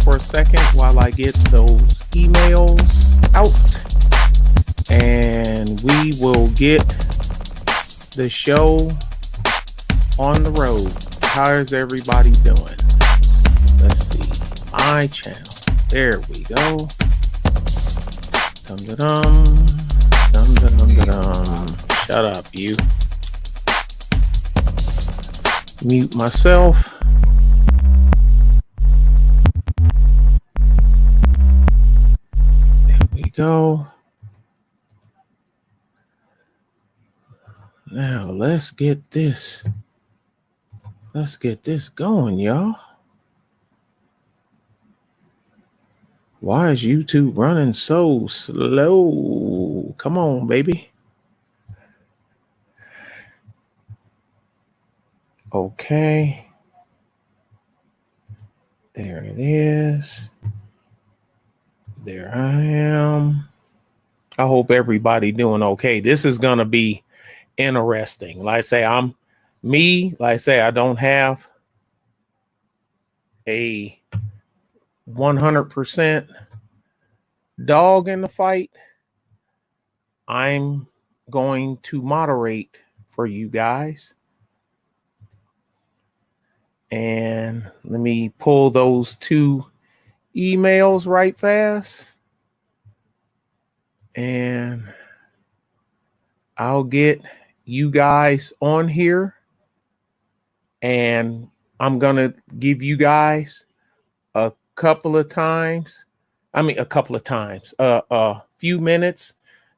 for a second while I get those emails out, and we will get the show on the road. How's everybody doing? Let's see. My channel. There we go. Dum-da-dum. Dum-da-dum-da-dum. Shut up, you. Mute myself. There we go. Now let's get this. Let's get this going, y'all. Why is YouTube running so slow? Come on, baby. Okay. There it is. There I am. I hope everybody doing okay. This is going to be interesting. Like I say, I don't have a 100% dog in the fight. I'm going to moderate for you guys. And let me pull those two emails right fast. And I'll get you guys on here. And I'm going to give you guys a few minutes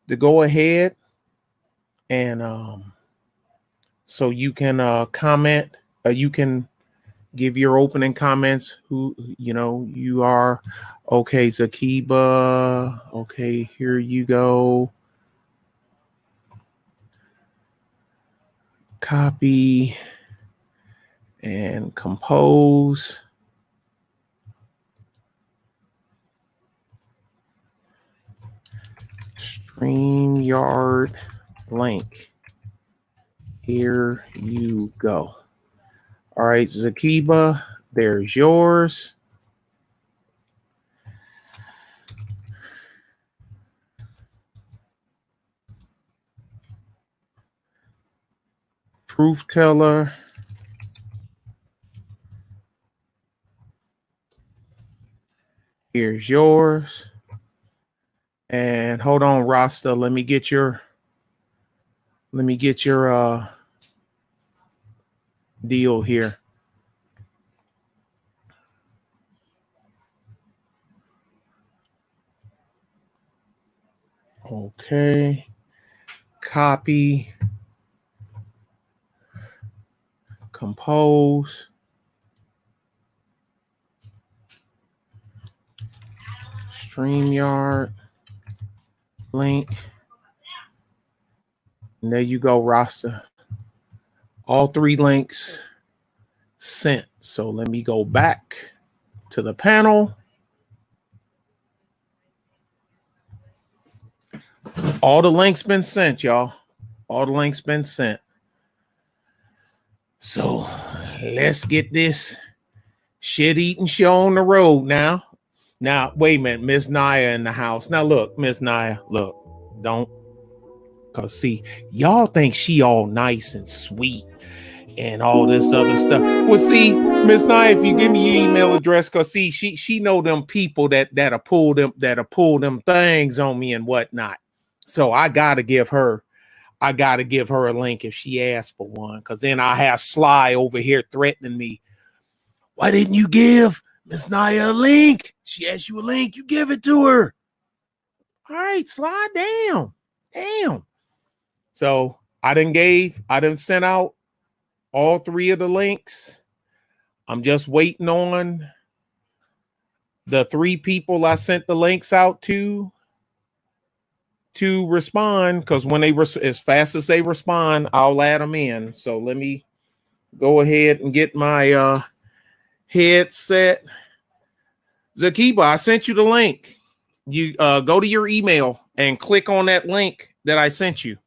to go ahead and so you can comment. You can give your opening comments. Who you are. Okay, Zakiba. Okay, here you go. Copy and compose. StreamYard link. Here you go. All right, Zakiba, there's yours. Truth teller. Here's yours. And hold on, Rasta. Let me get your deal here. Okay. Copy. Compose. StreamYard link. And there you go, Rasta. All three links sent. So let me go back to the panel. All the links been sent, y'all. All the links been sent. So let's get this shit-eating show on the road now. Now, wait a minute. Miss Naya in the house. Now, look, Miss Naya, look. Don't. Because, see, y'all think she all nice and sweet and all this other stuff. Well, see, Miss Naya, if you give me your email address, because, see, she know them people that'll pull them things on me and whatnot. So I got to give her a link if she asks for one, because then I have Sly over here threatening me. Why didn't you give Miss Naya a link? She asked you a link. You give it to her. All right, Sly, damn. So I done sent out all three of the links. I'm just waiting on the three people I sent the links out to respond, because when as fast as they respond, I'll add them in. So let me go ahead and get my headset. Zakiba, I sent you the link. You go to your email and click on that link that I sent you.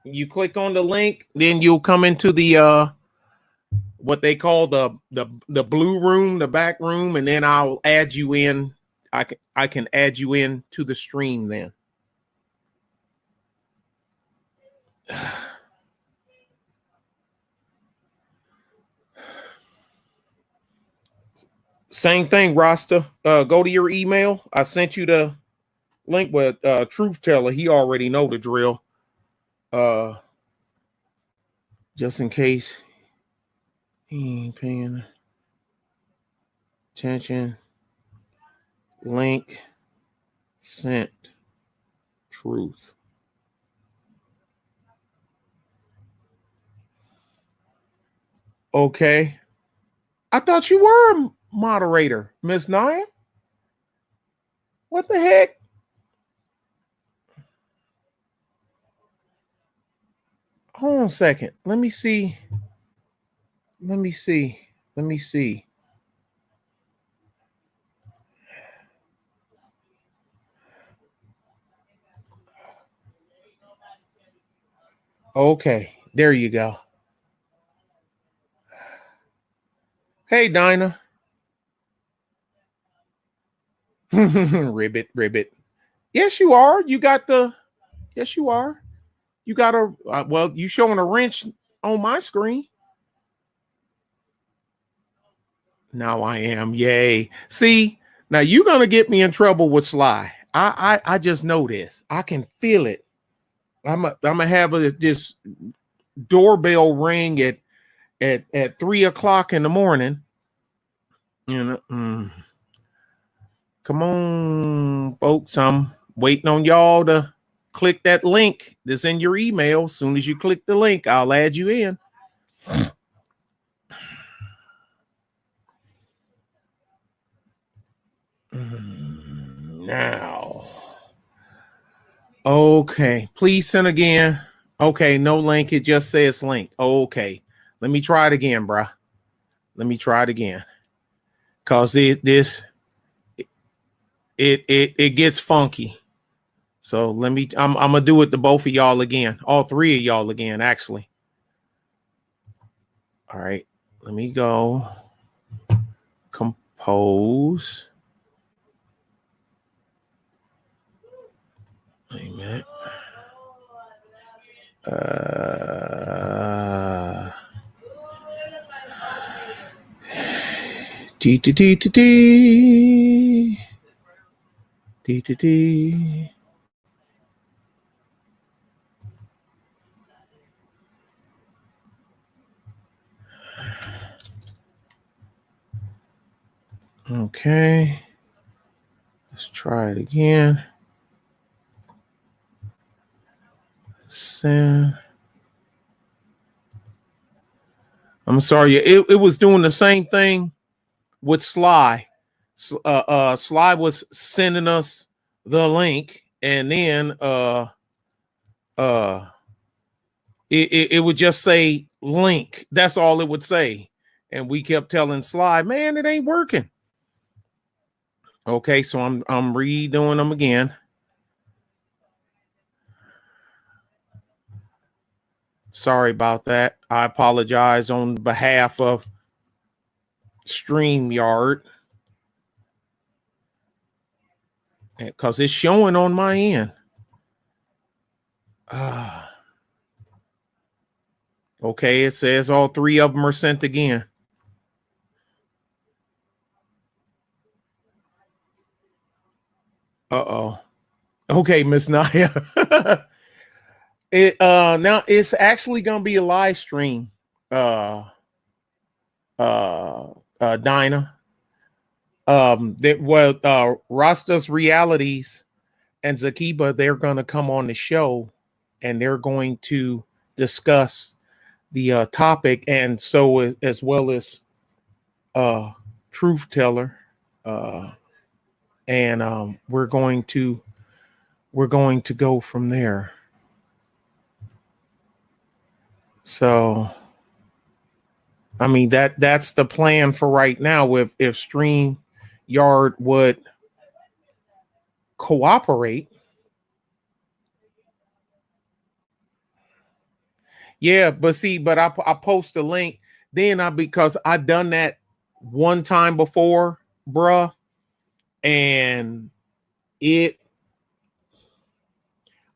You click on the link, then you'll come into the what they call the blue room, the back room, and then I'll add you in. I can add you in to the stream then. Same thing, Rasta. Go to your email. I sent you the link with Truth Teller. He already know the drill. Just in case he ain't paying attention. Link sent. Truth. Okay. I thought you were a moderator, Miss Naya. What the heck? Hold on a second. Let me see. Let me see. Let me see. Okay, there you go. Hey, Dinah. Ribbit. Yes, you are. You got the. Yes, you are. You got a. Well, you showing a wrench on my screen. Now I am. Yay. See, now you're gonna get me in trouble with Sly. I just know this. I can feel it. I'm gonna have this doorbell ring at 3 o'clock in the morning. You know, come on, folks. I'm waiting on y'all to click that link that's in your email. As soon as you click the link, I'll add you in. Now, okay, please send again. Okay, no link. It just says link. Okay, let me try it again, bruh. Let me try it again, cause it gets funky. So let me. I'm gonna do it to both of y'all again. All three of y'all again, actually. All right, let me go. Compose. Wait a minute. Okay. Let's try it again. Send. I'm sorry. It was doing the same thing with Sly. Sly was sending us the link, and then it would just say link. That's all it would say. And we kept telling Sly, man, it ain't working. Okay, so I'm redoing them again. Sorry about that. I apologize on behalf of StreamYard, because it's showing on my end. Okay, it says all three of them are sent again. Uh-oh. Okay, Miss Naya. Now it's actually gonna be a live stream. Dinah. Rastaz Realities and Zakiba, they're gonna come on the show and they're going to discuss the topic, and so as well as Truth Teller, and we're going to go from there. So I mean that's the plan for right now. If StreamYard would cooperate. Yeah, but I post a link. then because I done that one time before, bruh, and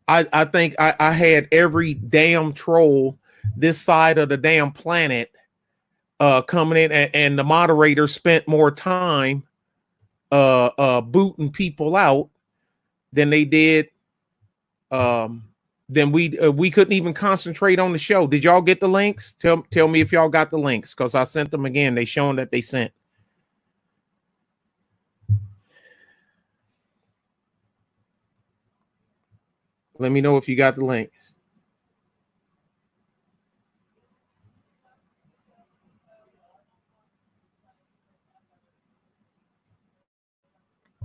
I think I had every damn troll this side of the damn planet coming in, and the moderator spent more time booting people out than they did. Then we couldn't even concentrate on the show. Did y'all get the links? Tell me if y'all got the links, because I sent them again. They showing that they sent. Let me know if you got the links.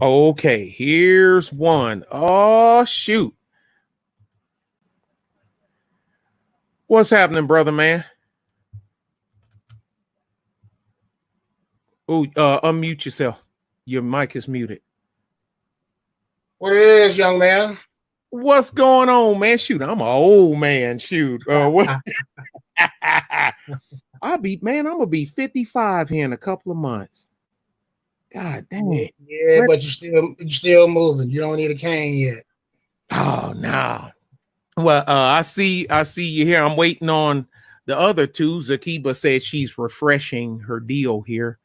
Okay, here's one. Oh, shoot. What's happening, brother man? Oh, unmute yourself. Your mic is muted. What it is, young man? What's going on, man? Shoot, I'm an old man. Shoot. What? I'm gonna be 55 here in a couple of months. God damn. Yeah, but you're still moving. You don't need a cane yet. Oh no. Well, I see you here. I'm waiting on the other two. Zakiba said she's refreshing her deal here.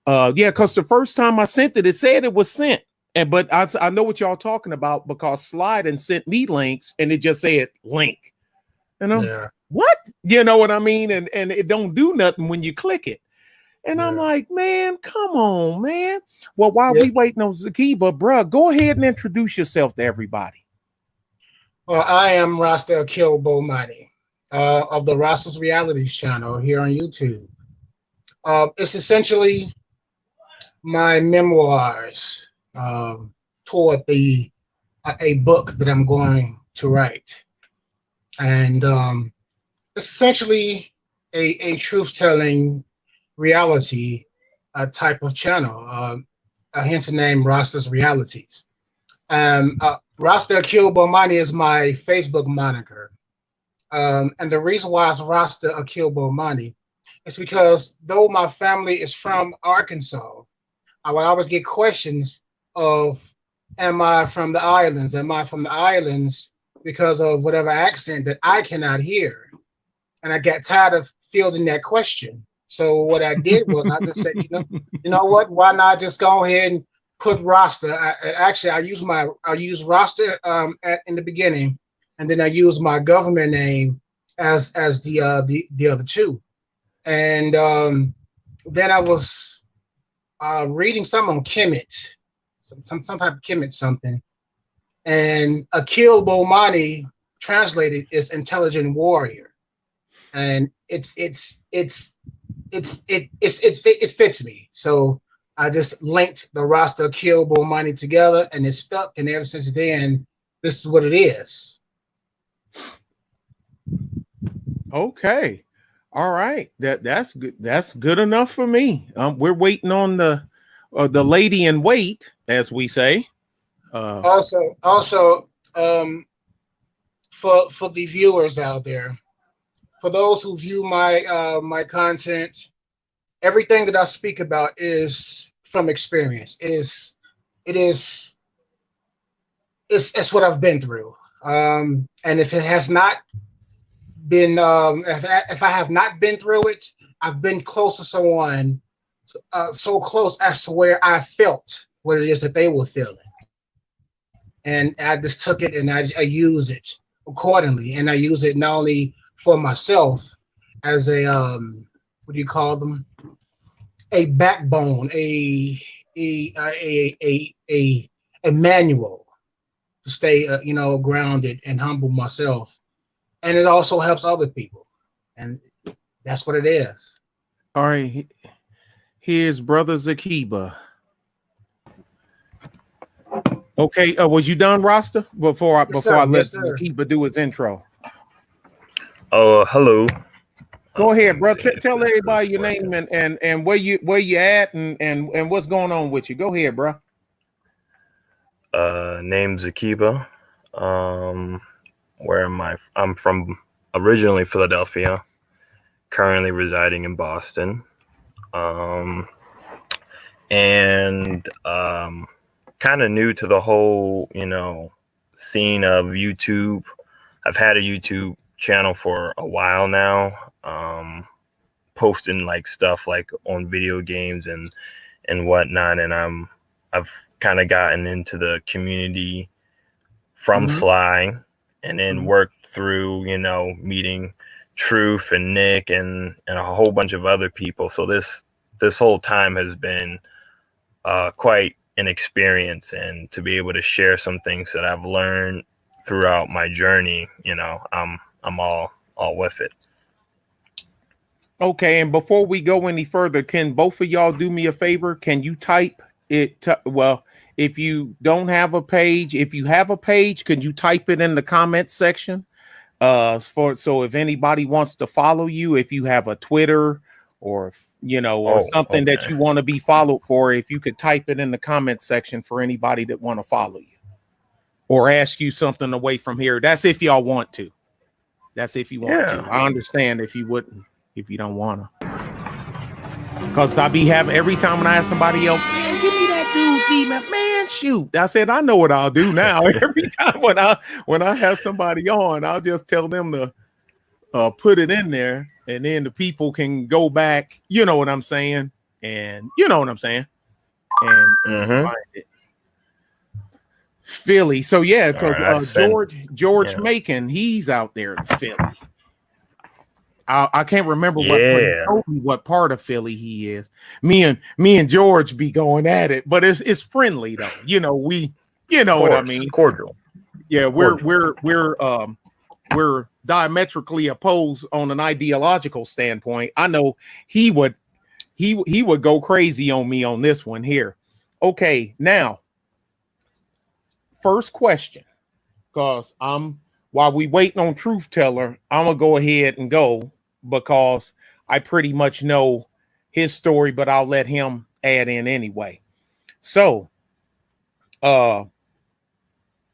Yeah, because the first time I sent it, it said it was sent. But I know what y'all talking about, because Slide and sent me links and it just said link. And I'm what? You know what I mean? And it don't do nothing when you click it. And I'm like, man, come on, man. Well, while we waiting on Zakiba, bruh, go ahead and introduce yourself to everybody. Well, I am Rastaz Reliables of the Rastaz Reliables channel here on YouTube. It's essentially my memoirs toward a book that I'm going to write. And it's essentially a truth-telling reality type of channel, hence the name Rastaz Realities. Rasta Akil Bomani is my Facebook moniker. And the reason why it's Rasta Akil Bomani is because though my family is from Arkansas, I would always get questions of, am I from the islands? Am I from the islands because of whatever accent that I cannot hear? And I got tired of fielding that question. So what I did was I just said, you know what? Why not just go ahead and put Rasta? I use Rasta in the beginning, and then I use my government name as the other two. And then I was reading something on Kemet, some type of Kemet something, and Akil Bomani translated is intelligent warrior, and it fits me. So I just linked the Rasta Akil Bomani together, and it stuck. And ever since then, this is what it is. Okay, all right. That's good. That's good enough for me. We're waiting on the lady in wait, as we say. Also, for the viewers out there, for those who view my my content, everything that I speak about is from experience. It's what I've been through. And if it has not been, if I have not been through it, I've been close to someone, so close as to where I felt what it is that they were feeling. And I just took it and I use it accordingly. And I use it not only for myself as a, what do you call them? A backbone, a manual to stay, grounded and humble myself. And it also helps other people. And that's what it is. All right. Here's Brother Zakiba. Okay, was you done, Rasta? Before I let Zakiba do his intro. Hello. Go ahead, bro. Tell everybody your name and where you at and what's going on with you. Go ahead, bro. Name's Zakiba. Where am I? I'm from originally Philadelphia. currently residing in Boston. And kind of new to the whole, scene of YouTube. I've had a YouTube channel for a while now, posting like stuff like on video games and whatnot. And I've kind of gotten into the community from Sly, and then worked through, meeting Truth and Nick and a whole bunch of other people. So this whole time has been quite an experience, and to be able to share some things that I've learned throughout my journey, I'm all with it. Okay, and before we go any further, can both of y'all do me a favor? Can you type it? Well, if you don't have a page, if you have a page, can you type it in the comment section? So if anybody wants to follow you, if you have a Twitter or something that you want to be followed for, if you could type it in the comment section for anybody that want to follow you or ask you something away from here. That's if y'all want to. That's if you want to. I understand if you wouldn't, if you don't want to. Because I be having, every time when I ask somebody else, man, give me that dude, man, shoot. I said, I know what I'll do now. Every time when I have somebody on, I'll just tell them to put it in there, and then the people can go back, you know what I'm saying? And and find it. Philly. So yeah, because George Macon, he's out there in Philly. I can't remember what part of Philly he is. Me and George be going at it, but it's friendly though. What I mean. Cordial. Yeah, we're diametrically opposed on an ideological standpoint. I know he would go crazy on me on this one here. Okay, now first question, because while we waiting on Truth Teller, I'm gonna go ahead and go because I pretty much know his story, but I'll let him add in anyway. So,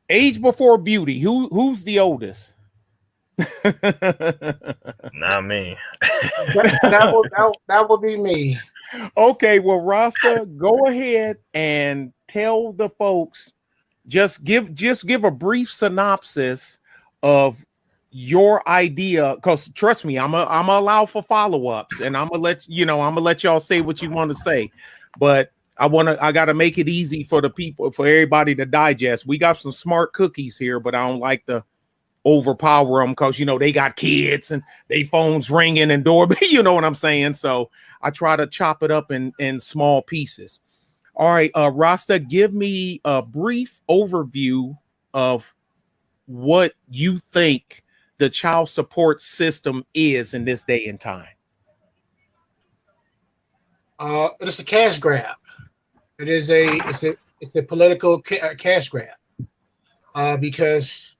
age before beauty. Who's the oldest? Not me. that will be me. Okay, well, Rasta, go ahead and tell the folks. Just give a brief synopsis of your idea, because trust me, I'm gonna allow for follow-ups, and I'm gonna let y'all say what you want to say, but I gotta make it easy for the people, for everybody to digest. We got some smart cookies here, but I don't like to overpower them because they got kids and they phones ringing and doorbell, you know what I'm saying? So I try to chop it up in small pieces. All right, Rasta, give me a brief overview of what you think the child support system is in this day and time. It's a cash grab. It's a political cash grab, because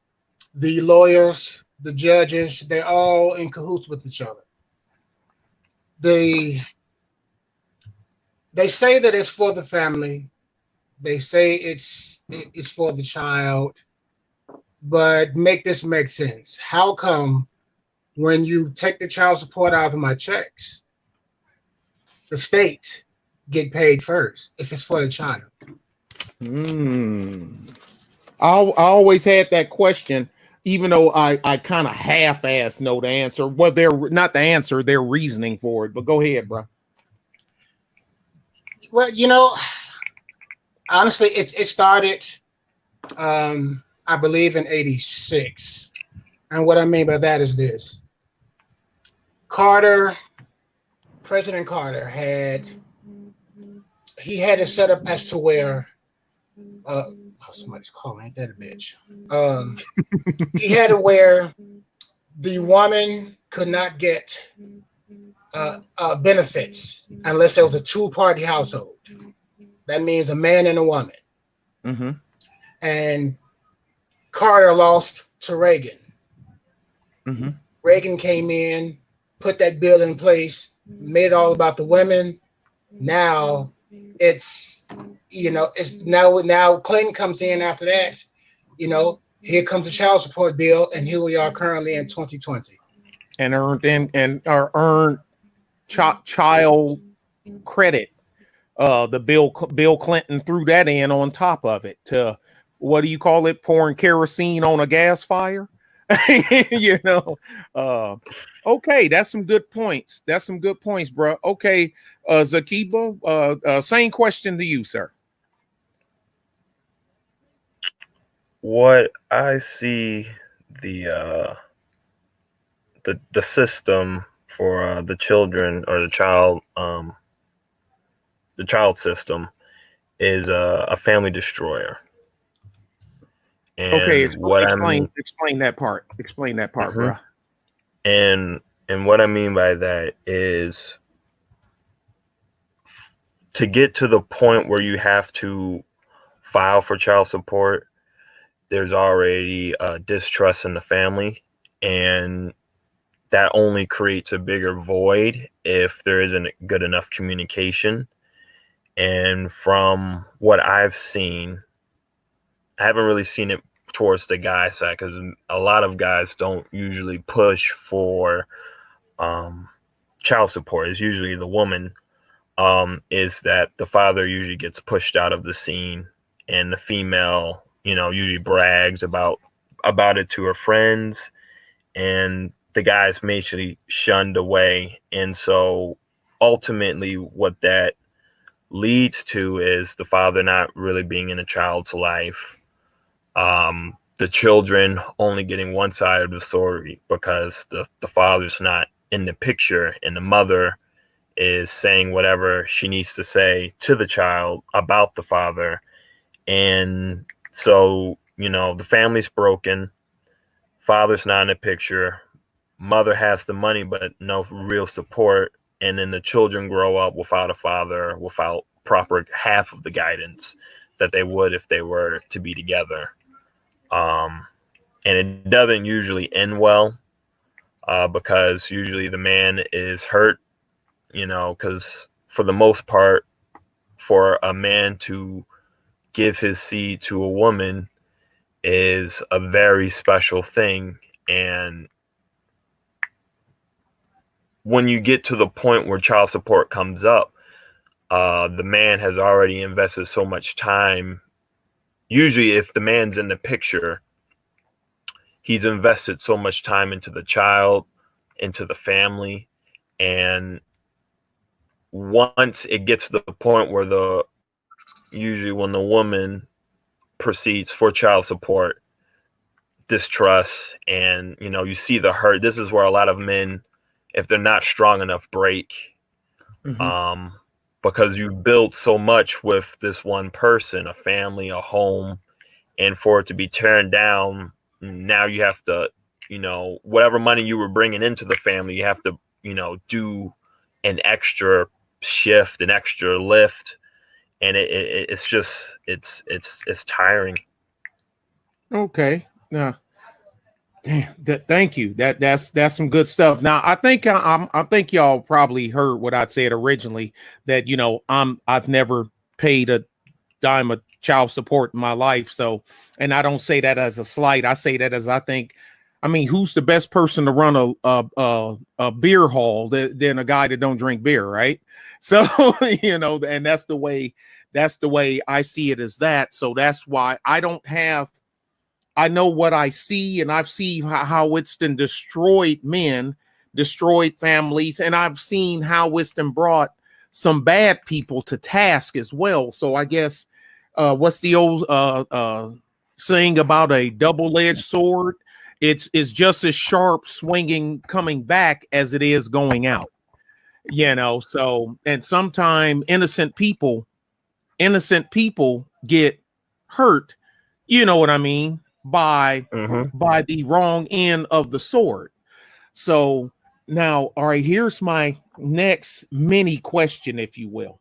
the lawyers, the judges, they're all in cahoots with each other. They say that it's for the family. They say it's for the child. But make this make sense. How come when you take the child support out of my checks, the state get paid first if it's for the child? I always had that question, even though I kind of half-assed know the answer. Well, they're not the answer, they're reasoning for it. But go ahead, bro. Well, honestly, it started, I believe, in '86. And what I mean by that is this. President Carter had it set up as to where, somebody's calling, ain't that a bitch? He had it where the woman could not get benefits unless it was a two-party household. That means a man and a woman. Mm-hmm. And Carter lost to Reagan. Mm-hmm. Reagan came in, put that bill in place, made it all about the women. Now it's now Clinton comes in after that. Here comes the child support bill, and here we are currently in 2020. and earned child credit. The Bill Clinton threw that in on top of it to, what do you call it? Pouring kerosene on a gas fire. You know. Okay, that's some good points. That's some good points, bro. Okay, Zakiba, same question to you, sir. What I see the system for the children, or the child system, is a family destroyer. And okay, what explain that part. Explain that part, bro. And what I mean by that is, to get to the point where you have to file for child support, there's already distrust in the family, and that only creates a bigger void if there isn't good enough communication. And from what I've seen, I haven't really seen it towards the guy side, because a lot of guys don't usually push for child support. It's usually the woman. Is that the father usually gets pushed out of the scene, and the female, usually brags about it to her friends, and the guy's basically shunned away. And so ultimately what that leads to is the father not really being in a child's life. The children only getting one side of the story because the father's not in the picture, and the mother is saying whatever she needs to say to the child about the father. And so, the family's broken, father's not in the picture, mother has the money but no real support, and then the children grow up without a father, without proper half of the guidance that they would if they were to be together. And it doesn't usually end well, because usually the man is hurt, because for the most part, for a man to give his seed to a woman is a very special thing. And when you get to the point where child support comes up, the man has already invested so much time. Usually if the man's in the picture, he's invested so much time into the child, into the family. And once it gets to the point where usually when the woman proceeds for child support, distrust, and you see the hurt. This is where a lot of men, if they're not strong enough, break. Because you built so much with this one person, a family, a home, and for it to be turned down, now you have to, whatever money you were bringing into the family, you have to, do an extra shift, an extra lift. And it's just, it's tiring. Okay. Now, thank you. That's some good stuff. Now, I think y'all probably heard what I said originally, that I've never paid a dime of child support in my life. So, and I don't say that as a slight. I say that as who's the best person to run a beer hall than a guy that don't drink beer, right? So, and that's the way I see it, as that. So that's why I know what I see, and I've seen how it's been destroyed men, destroyed families, and I've seen how it's been brought some bad people to task as well. So I guess, what's the old saying about a double-edged sword? It's just as sharp swinging coming back as it is going out. So, and sometimes innocent people get hurt, you know what I mean, by the wrong end of the sword. So now, all right, here's my next mini question, if you will.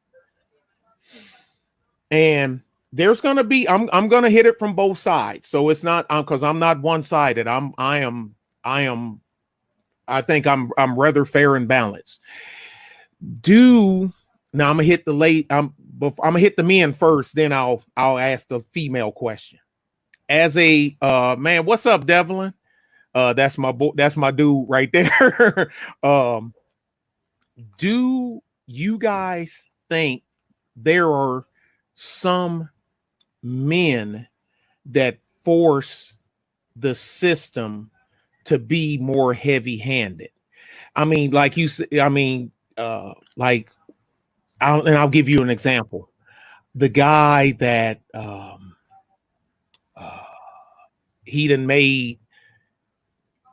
And there's going to be, I'm going to hit it from both sides. So it's not, because I'm not one-sided. I think I'm rather fair and balanced. Now I'm gonna hit I'm gonna hit the men first, then I'll ask the female question. As a man, what's up, Devlin? That's my that's my dude right there. Do you guys think there are some men that force the system to be more heavy-handed? I mean, like you said, I mean, like, I'll give you an example. The guy that he done made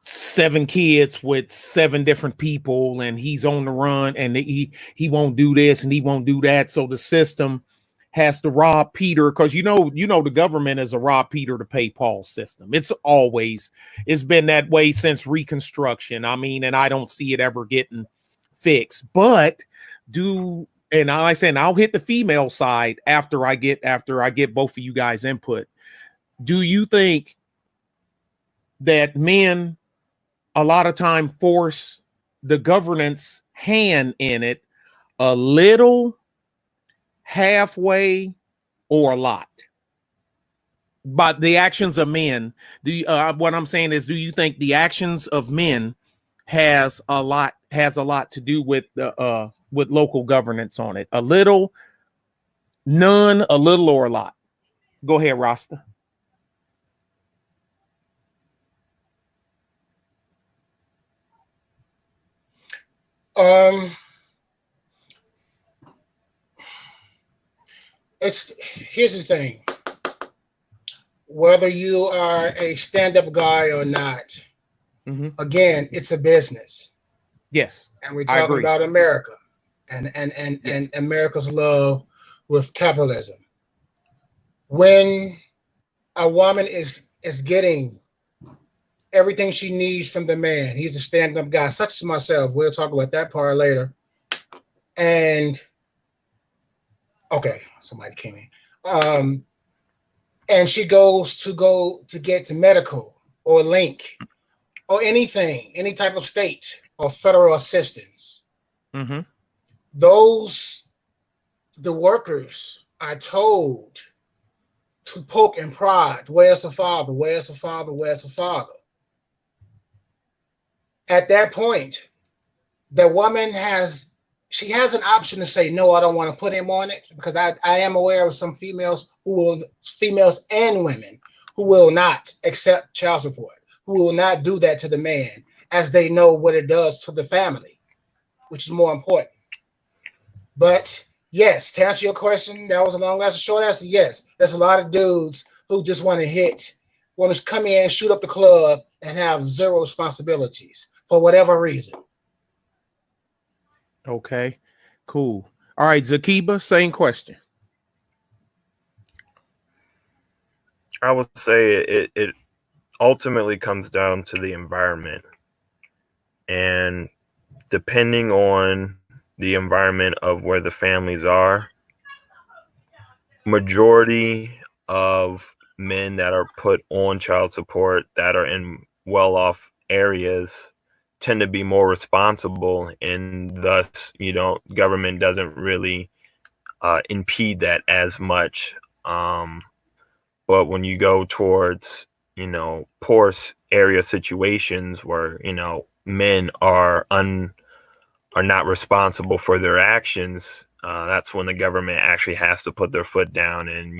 7 kids with 7 different people, and he's on the run, and he won't do this and he won't do that. So the system has to rob Peter, because you know the government is a rob Peter to pay Paul system. It's been that way since Reconstruction. I mean, and I don't see it ever getting fixed. But and I said, I'll hit the female side after I get both of you guys' input. Do you think that men a lot of time force the governance hand in it a little, halfway, or a lot? But the actions of men, what I'm saying is, do you think the actions of men has a lot to do with the with local governance on it? A little, none, a little, or a lot? Go ahead, Rasta. Here's the thing. Whether you are a stand-up guy or not, again, it's a business. Yes. And we're talking about America and yes, and America's love with capitalism. When a woman is getting everything she needs from the man, he's a stand-up guy, such as myself. We'll talk about that part later. And okay, somebody came in. And she goes to get to medical or link or anything, any type of state or federal assistance. The workers are told to poke and prod. Where's the father? Where's the father? Where's the father? At that point, the woman has an option to say, no, I don't want to put him on it, because I am aware of some females and women who will not accept child support, who will not do that to the man, as they know what it does to the family, which is more important. But yes, to answer your question, that was a long answer. Short answer, yes. There's a lot of dudes who just want to come in, shoot up the club, and have zero responsibilities for whatever reason. Okay, cool. All right, Zakiba, same question. I would say it ultimately comes down to the environment. And depending on the environment of where the families are, majority of men that are put on child support that are in well-off areas tend to be more responsible, and thus, government doesn't really impede that as much. But when you go towards, poor area situations where, men are not responsible for their actions, that's when the government actually has to put their foot down and,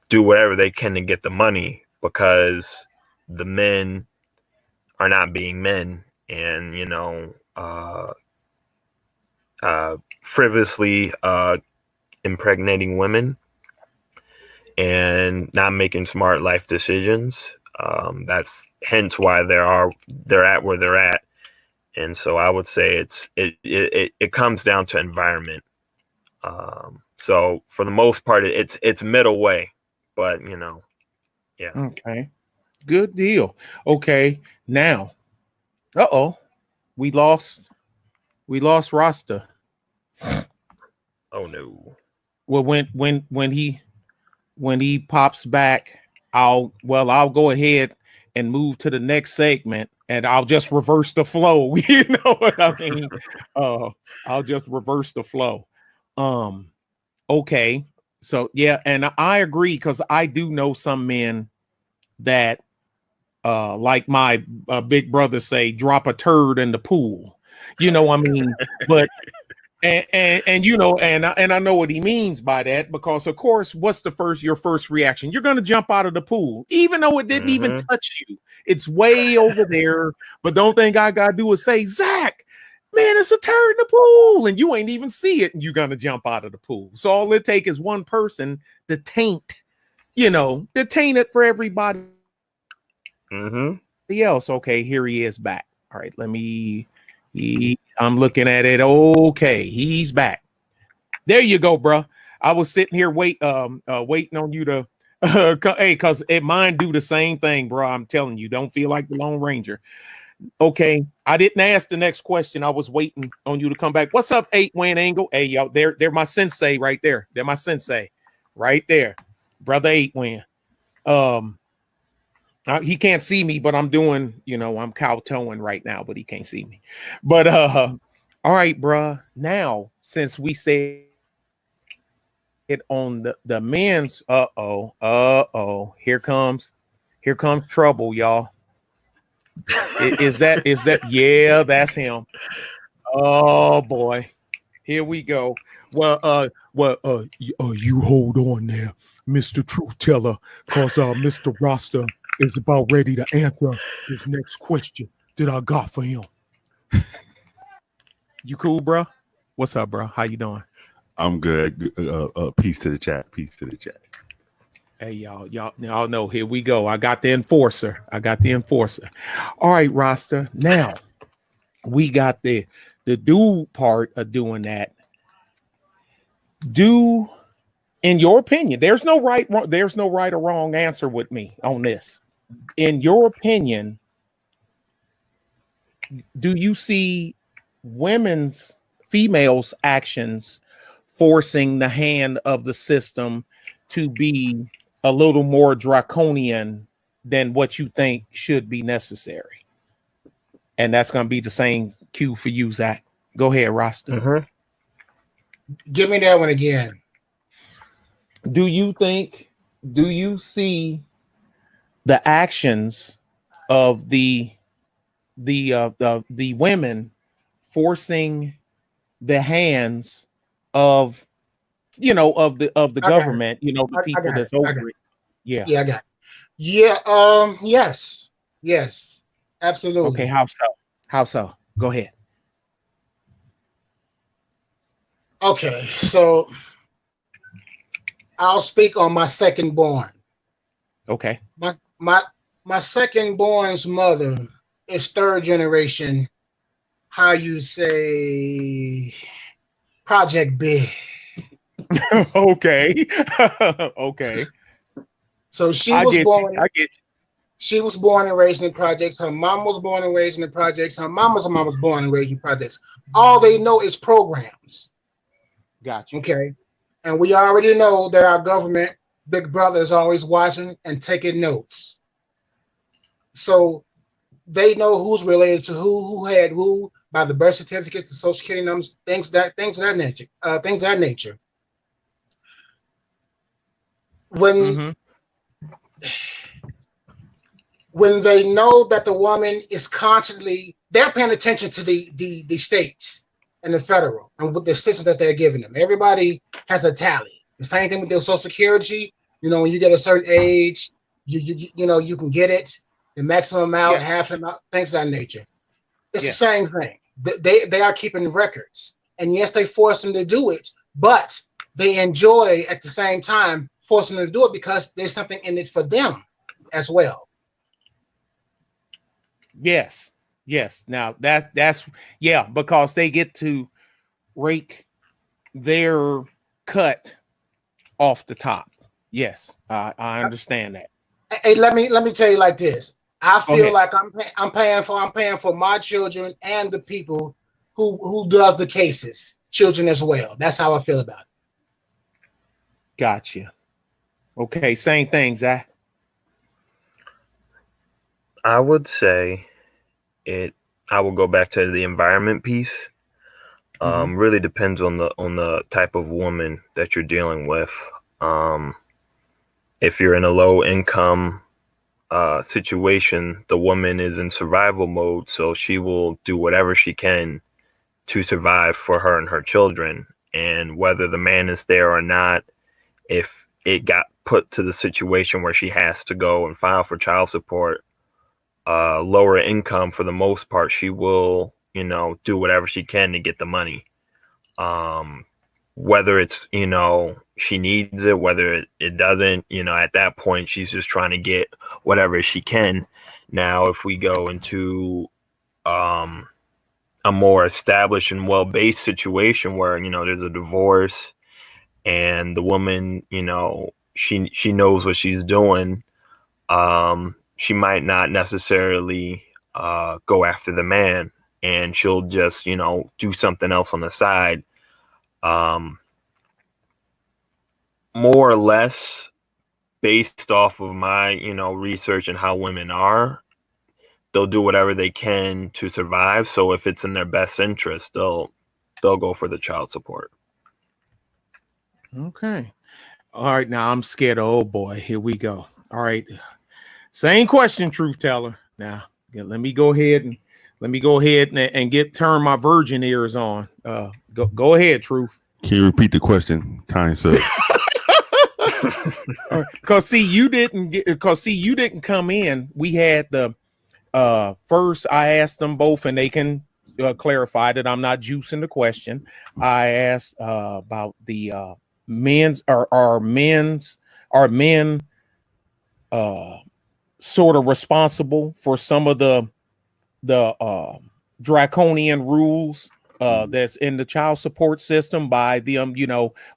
do whatever they can to get the money, because the men are not being men, and frivolously impregnating women and not making smart life decisions. That's hence why they're at where they're at. And so I would say it comes down to environment. So for the most part, it's middle way, but yeah. Okay. Good deal. Okay. Now, we lost Rasta. Oh no. Well, when he pops back, I'll go ahead and move to the next segment, and I'll just reverse the flow. You know what I mean? I'll just reverse the flow. Okay. So yeah, and I agree, because I do know some men that like my big brother say, drop a turd in the pool. You know, I mean, but and you know, and I know what he means by that, because of course, what's your first reaction? You're going to jump out of the pool, even though it didn't even touch you. It's way over there. But the only thing I got to do is say, Zach, man, it's a turd in the pool, and you ain't even see it, and you're going to jump out of the pool. So all it takes is one person to taint, you know, to taint it for everybody else. Okay, here he is back. All right, I'm looking at it. Okay, he's back. There you go, bro. I was sitting here waiting on you to hey, because mine do the same thing, bro. I'm telling you, don't feel like the Lone Ranger. Okay, I didn't ask the next question. I was waiting on you to come back. What's up, 8-Win Angle? Hey, yo, they're my sensei right there. They're my sensei right there, brother 8-Win. He can't see me, but I'm doing, you know, I'm kowtowing right now, but he can't see me. But all right, bruh. Now, since we said it on the men's, here comes trouble, y'all. Is that yeah, that's him. Oh boy, here we go. Well, you hold on there, Mr. Truth Teller, because Mr. Rasta is about ready to answer his next question that I got for him. You cool, bro? What's up, bro? How you doing? I'm good. Peace to the chat. Peace to the chat. Hey, y'all know. Here we go. I got the enforcer. All right, Rasta. Now we got the do part of doing that. Do, in your opinion, there's no right or wrong answer with me on this. In your opinion, do you see females' actions forcing the hand of the system to be a little more draconian than what you think should be necessary? And that's going to be the same cue for you, Zach. Go ahead, Rasta. Give me that one again. Do you see the actions of the women forcing the hands of, you know, of the government, you know, the people that's over it? Yeah, I got it. Yeah, yes, absolutely. Okay, how so? Go ahead. Okay, so I'll speak on my second born. Okay. My second born's mother is third generation, how you say, Project Big. Okay. Okay. So she was born and raised in the projects. Her mom was born and raised in the projects. Her mama's mom was born and raised in projects. All they know is programs. Gotcha. Okay. And we already know that our government, Big Brother, is always watching and taking notes. So they know who's related to who had who by the birth certificates, the social security numbers, things of that nature. When they know that the woman is constantly, they're paying attention to the states and the federal and with the assistance that they're giving them. Everybody has a tally. The same thing with their social security. You know, when you get a certain age, you know, you can get it, the maximum amount, half amount, things of that nature. It's the same thing. They are keeping records. And yes, they force them to do it, but they enjoy at the same time forcing them to do it because there's something in it for them as well. Yes. Now that's because they get to rake their cut off the top. Yes, I understand that. Hey, let me tell you like this. I feel like I'm paying for my children and the people who does the cases, children as well. That's how I feel about it. Gotcha. Okay, same thing, Zach. I would say I will go back to the environment piece. Really depends on the type of woman that you're dealing with. If you're in a low income situation, the woman is in survival mode, so she will do whatever she can to survive for her and her children. And whether the man is there or not, if it got put to the situation where she has to go and file for child support, lower income, for the most part, she will, do whatever she can to get the money. Whether it's, she needs it, whether it doesn't, at that point, she's just trying to get whatever she can. Now, if we go into a more established and well-based situation where, there's a divorce and the woman, she knows what she's doing, she might not necessarily go after the man, and she'll just, do something else on the side. More or less based off of my, research and how women are, they'll do whatever they can to survive. So if it's in their best interest, they'll go for the child support. Okay. All right. Now I'm scared of old boy. Here we go. All right. Same question, truth teller. Now let me go ahead and turn my virgin ears on. Go ahead, truth. Can you repeat the question, kind sir? Because you didn't come in. We had the first, I asked them both, and they can clarify that I'm not juicing the question. I asked about the are men sort of responsible for some of the draconian rules that's in the child support system by them,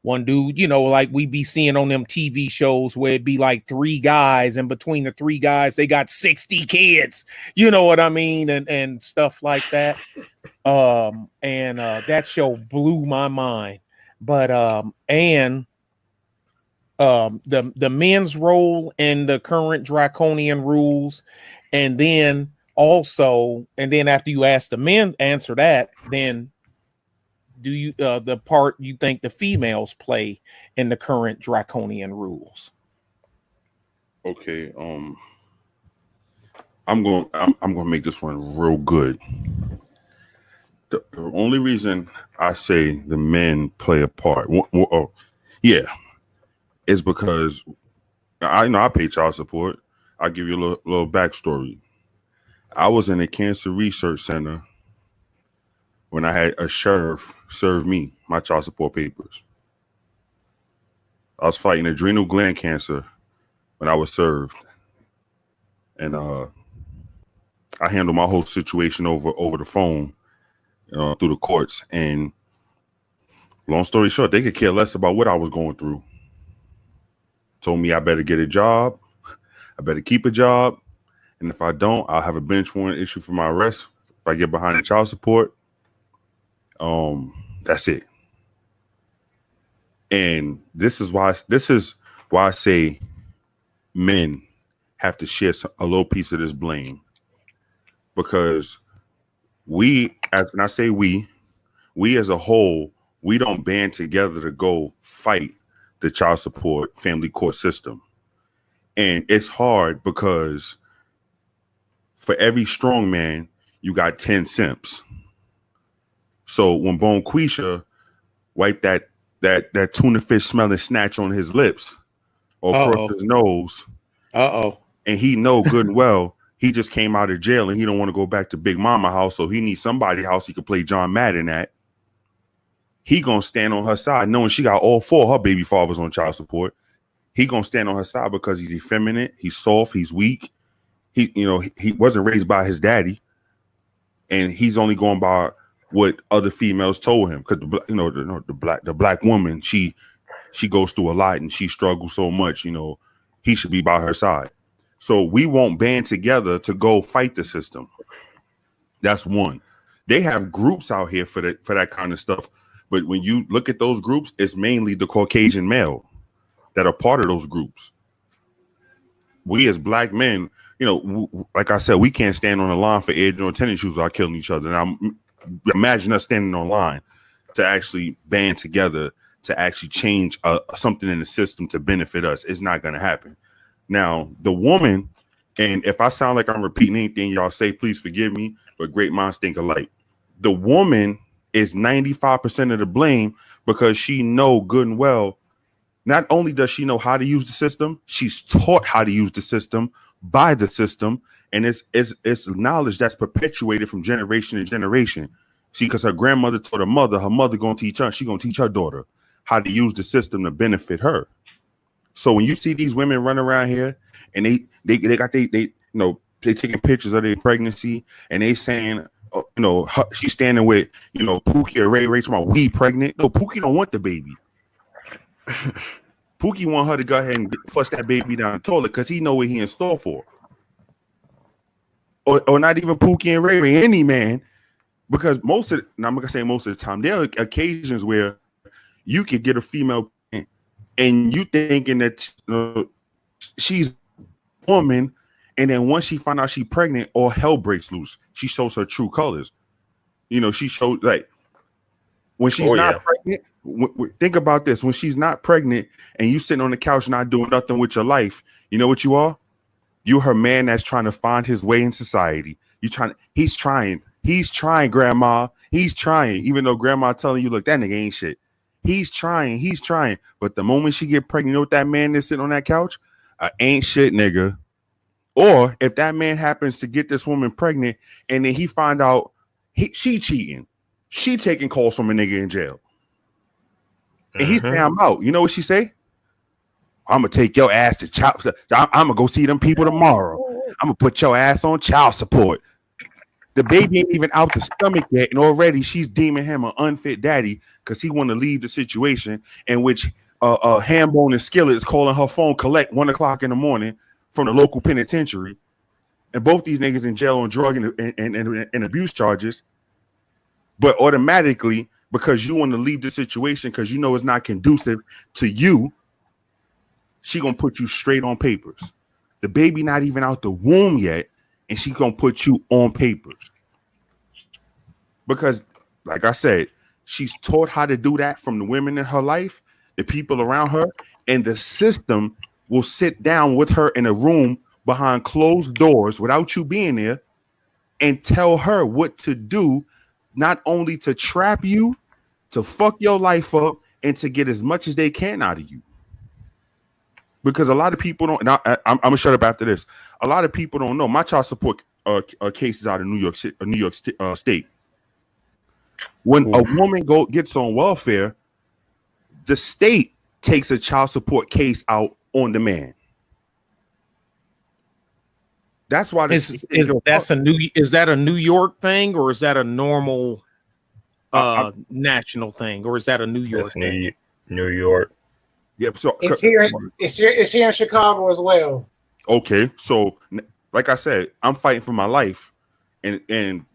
one dude, like we be seeing on them TV shows where it'd be like 3 guys, and between the 3 guys, they got 60 kids, you know what I mean? And stuff like that. That show blew my mind. But, the men's role in the current draconian rules, and then after you ask the men answer that, then do you the part you think the females play in the current draconian rules? Okay, I'm gonna make this one real good. The only reason I say the men play a part, is because I pay child support. I'll give you a little backstory. I was in a cancer research center when I had a sheriff serve me my child support papers. I was fighting adrenal gland cancer when I was served. And I handled my whole situation over the phone through the courts. And long story short, they could care less about what I was going through. Told me I better get a job. I better keep a job. And if I don't, I'll have a bench warrant issued for my arrest. If I get behind the child support, that's it. And this is why I say men have to share a little piece of this blame, because we as a whole, we don't band together to go fight the child support family court system. And it's hard because for every strong man, you got 10 simps. So when Bonquisha wiped that tuna fish smelling snatch on his lips or across his nose, and he know good and well he just came out of jail and he don't want to go back to Big Mama house, so he needs somebody's house he could play John Madden at. He gonna stand on her side, knowing she got all 4 of her baby fathers on child support. He gonna stand on her side because he's effeminate, he's soft, he's weak. He wasn't raised by his daddy, and he's only going by what other females told him. Because the black woman, she goes through a lot and she struggles so much. He should be by her side. So we won't band together to go fight the system. That's one. They have groups out here for that kind of stuff. But when you look at those groups, it's mainly the Caucasian male that are part of those groups. We as black men, like I said, we can't stand on the line for Air Jordan tennis shoes without killing each other. Now, imagine us standing on line to actually band together to actually change something in the system to benefit us. It's not going to happen. Now, the woman And if I sound like I'm repeating anything y'all say, please forgive me, but great minds think alike. The woman is 95% of the blame because she know good and well. Not only does she know how to use the system, she's taught how to use the system by the system. And it's knowledge that's perpetuated from generation to generation. See, because her grandmother taught her mother going to teach her, she's going to teach her daughter how to use the system to benefit her. So when you see these women run around here and they got they taking pictures of their pregnancy and they saying, she's standing with, Pookie or Ray talking about we pregnant. No, Pookie don't want the baby. Pookie want her to go ahead and flush that baby down the toilet because he know what he in store for. Or not even Pookie and Ray, any man, because I'm gonna say most of the time, there are occasions where you could get a female and you thinking that she's a woman, and then once she find out she's pregnant, all hell breaks loose. She shows her true colors. She shows like when she's not pregnant. Think about this: when she's not pregnant, and you sitting on the couch not doing nothing with your life, you know what you are? You're her man that's trying to find his way in society. He's trying, grandma. He's trying, even though grandma telling you, look, that nigga ain't shit. He's trying. But the moment she get pregnant, you know what that man is sitting on that couch? Ain't shit nigga. Or if that man happens to get this woman pregnant and then he find out she cheating, she taking calls from a nigga in jail. And he's saying, I'm out. You know what she say? I'm going to take your ass to child. I'm going to go see them people tomorrow. I'm going to put your ass on child support. The baby ain't even out the stomach yet, and already she's deeming him an unfit daddy because he want to leave the situation in which Hambone and Skillet is calling her phone collect 1 o'clock in the morning from the local penitentiary, and both these niggas in jail on drug and abuse charges. But automatically, because you want to leave the situation because you know it's not conducive to you, she gonna put you straight on papers. The baby not even out the womb yet, and she gonna put you on papers. Because, like I said, she's taught how to do that from the women in her life, the people around her, and the system will sit down with her in a room behind closed doors without you being there and tell her what to do, not only to trap you, to fuck your life up, and to get as much as they can out of you. Because a lot of people don't, and I'm gonna shut up after this. A lot of people don't know my child support cases out of New York State. When a woman gets on welfare, the state takes a child support case out on the man. That's why is that a New York thing, or is that a normal national thing, or is that a New York thing? New York. Yeah, so it's here in Chicago as well. Okay, so like I said, I'm fighting for my life, and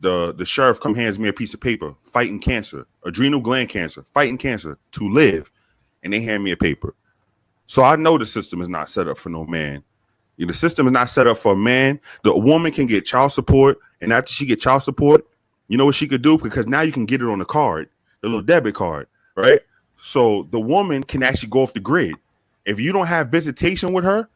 the sheriff hands me a piece of paper, fighting cancer, adrenal gland cancer, fighting cancer to live, and they hand me a paper. So I know the system is not set up for no man. The system is not set up for a man. The woman can get child support, and after she get child support, you know what she could do? Because now you can get it on the card, the little debit card, right? So the woman can actually go off the grid. If you don't have visitation with her,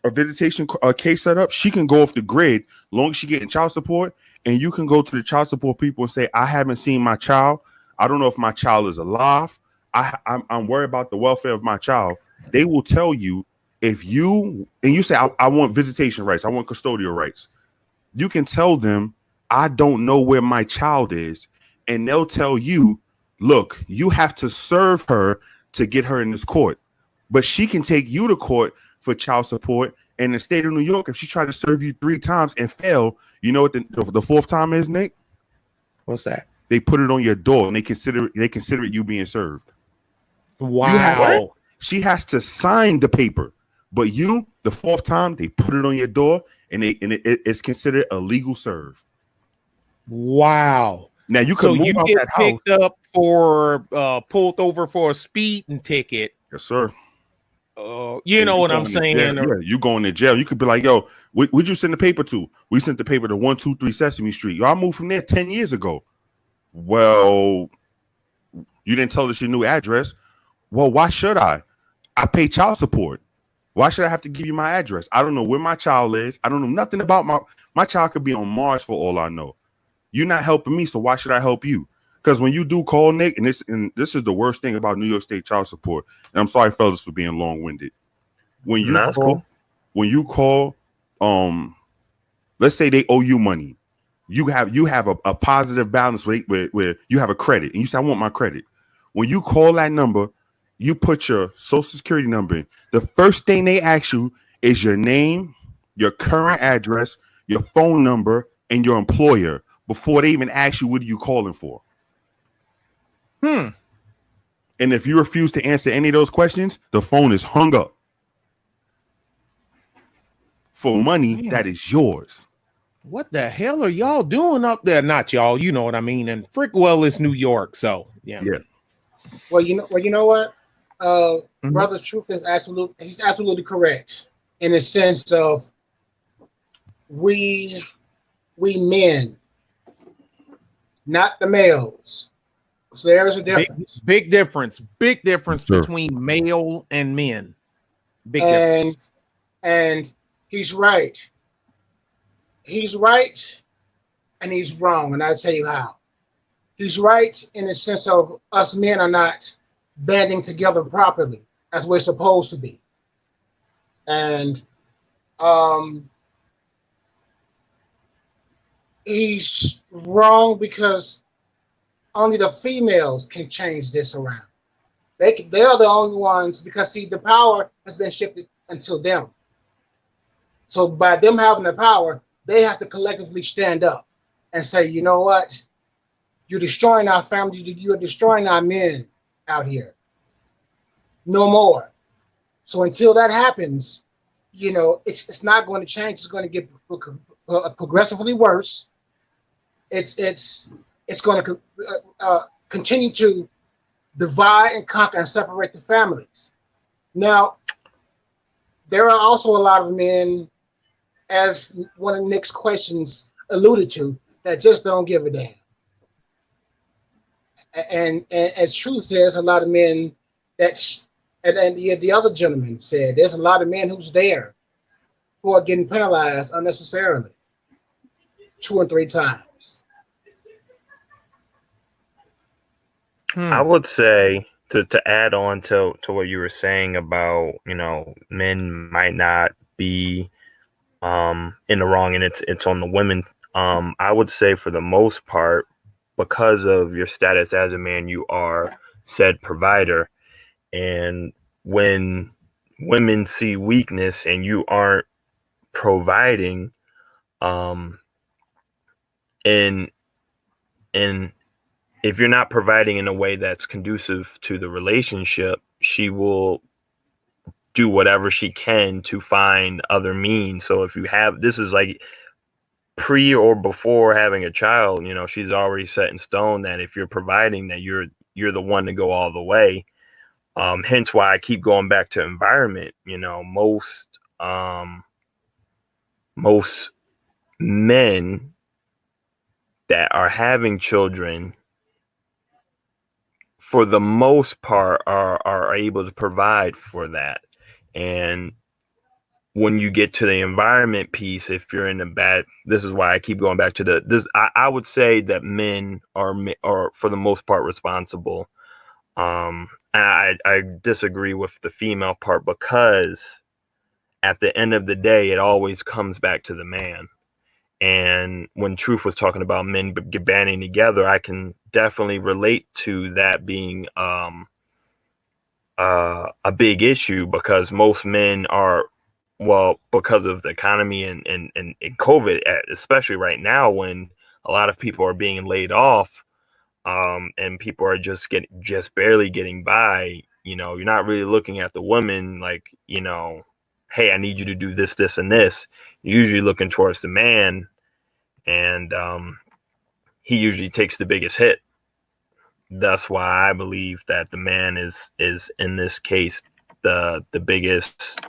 a visitation case set up, she can go off the grid long as she getting child support, and you can go to the child support people and say, I haven't seen my child. I don't know if my child is alive. I'm worried about the welfare of my child. They will tell you if you say, I want visitation rights. I want custodial rights. You can tell them, I don't know where my child is. And they'll tell you, look, you have to serve her to get her in this court, but she can take you to court for child support. And in the state of New York, if she tried to serve you 3 times and fail, you know what the 4th time is, Nick? What's that? They put it on your door and they consider it you being served. Wow. She has to sign the paper, but the 4th time they put it on your door and it's considered a legal serve. Wow. Now you can move out get that house. Picked up for pulled over for a speeding ticket. Yes, sir. You know what I'm saying? Yeah, you going to jail. You could be like, yo, would you send the paper to? We sent the paper to 123 Sesame Street. Yo, I moved from there 10 years ago. Well, you didn't tell us your new address. Well, why should I? I pay child support. Why should I have to give you my address? I don't know where my child is. I don't know nothing about my child could be on Mars for all I know. You're not helping me, so why should I help you? Because when you do call, Nick, and this is the worst thing about New York State child support, and I'm sorry, fellas, for being long-winded. When you That's call, cool. when you call, let's say they owe you money. You have a positive balance where you have a credit, and you say, I want my credit. When you call that number, you put your social security number in. The first thing they ask you is your name, your current address, your phone number, and your employer before they even ask you what are you calling for. And if you refuse to answer any of those questions, the phone is hung up. For money that is yours. What the hell are y'all doing up there? Not y'all, you know what I mean. And Frickwell is New York, so yeah. Well, you know what? Brother Truth is he's absolutely correct in the sense of we men, not the males. So there's a difference. Big difference Sure. between male and men. Big difference. difference. And he's right. He's right and he's wrong. And I'll tell you how. He's right in the sense of us men are not banding together properly as we're supposed to be. And he's wrong because only the females can change this around. They're the only ones, because see, the power has been shifted until them. So by them having the power, they have to collectively stand up and say, you know what? You're destroying our families. You're destroying our men out here. No more. So until that happens, you know, it's not going to change. It's going to get progressively worse. It's going to continue to divide and conquer and separate the families. Now, there are also a lot of men, as one of Nick's questions alluded to, that just don't give a damn. And as Truth says, a lot of men and the other gentleman said, there's a lot of men who's there who are getting penalized unnecessarily 2 and 3 times. I would say to add on to what you were saying about, you know, men might not be in the wrong and it's on the women. I would say for the most part, because of your status as a man, you are said provider. And when women see weakness and you aren't providing, and if you're not providing in a way that's conducive to the relationship, she will do whatever she can to find other means. So if you have, this is like pre or before having a child, you know, she's already set in stone that if you're providing, that you're the one to go all the way. Hence why I keep going back to environment. You know, most men that are having children, for the most part, are able to provide for that. And when you get to the environment piece, if you're in a bad, this is why I keep going back to this. I would say that men are for the most part responsible. I disagree with the female part, because at the end of the day, it always comes back to the man. And when Truth was talking about men banding together, I can definitely relate to that being a big issue, because most men are, well, because of the economy and COVID, especially right now when a lot of people are being laid off, and people are just barely getting by. You know, you're not really looking at the woman like, you know, hey, I need you to do this, this, and this. You're usually looking towards the man, and he usually takes the biggest hit. That's why I believe that the man is in this case the biggest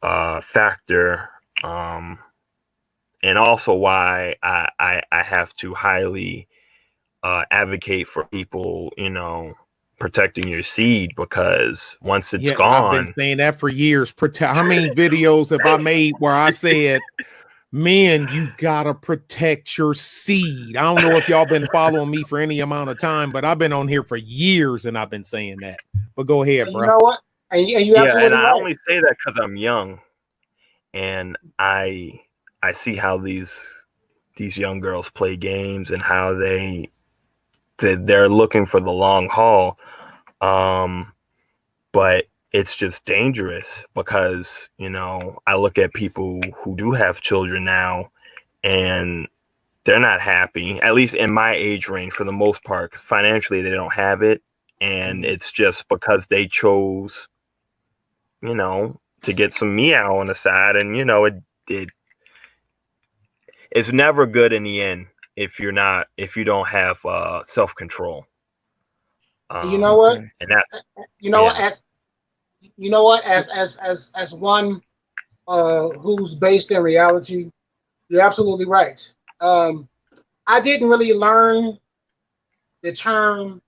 factor, and also why I have to highly advocate for people, you know, protecting your seed, because once it's Yeah, I've been gone, saying that for years. How many videos have I made where I said, "Man, you gotta protect your seed"? I don't know if y'all been following me for any amount of time, but I've been on here for years and I've been saying that. But go ahead, And bro. you know what? And you're yeah, and absolutely I right. only say that because I'm young, and I see how these young girls play games and how they're looking for the long haul. But it's just dangerous because, I look at people who do have children now, and they're not happy, at least in my age range for the most part. Financially, they don't have it. And it's just because they chose, to get some meow on the side. And, it's never good in the end if you don't have self-control. You know what? And that's, You know yeah. what? As one who's based in reality, you're absolutely right. I didn't really learn the term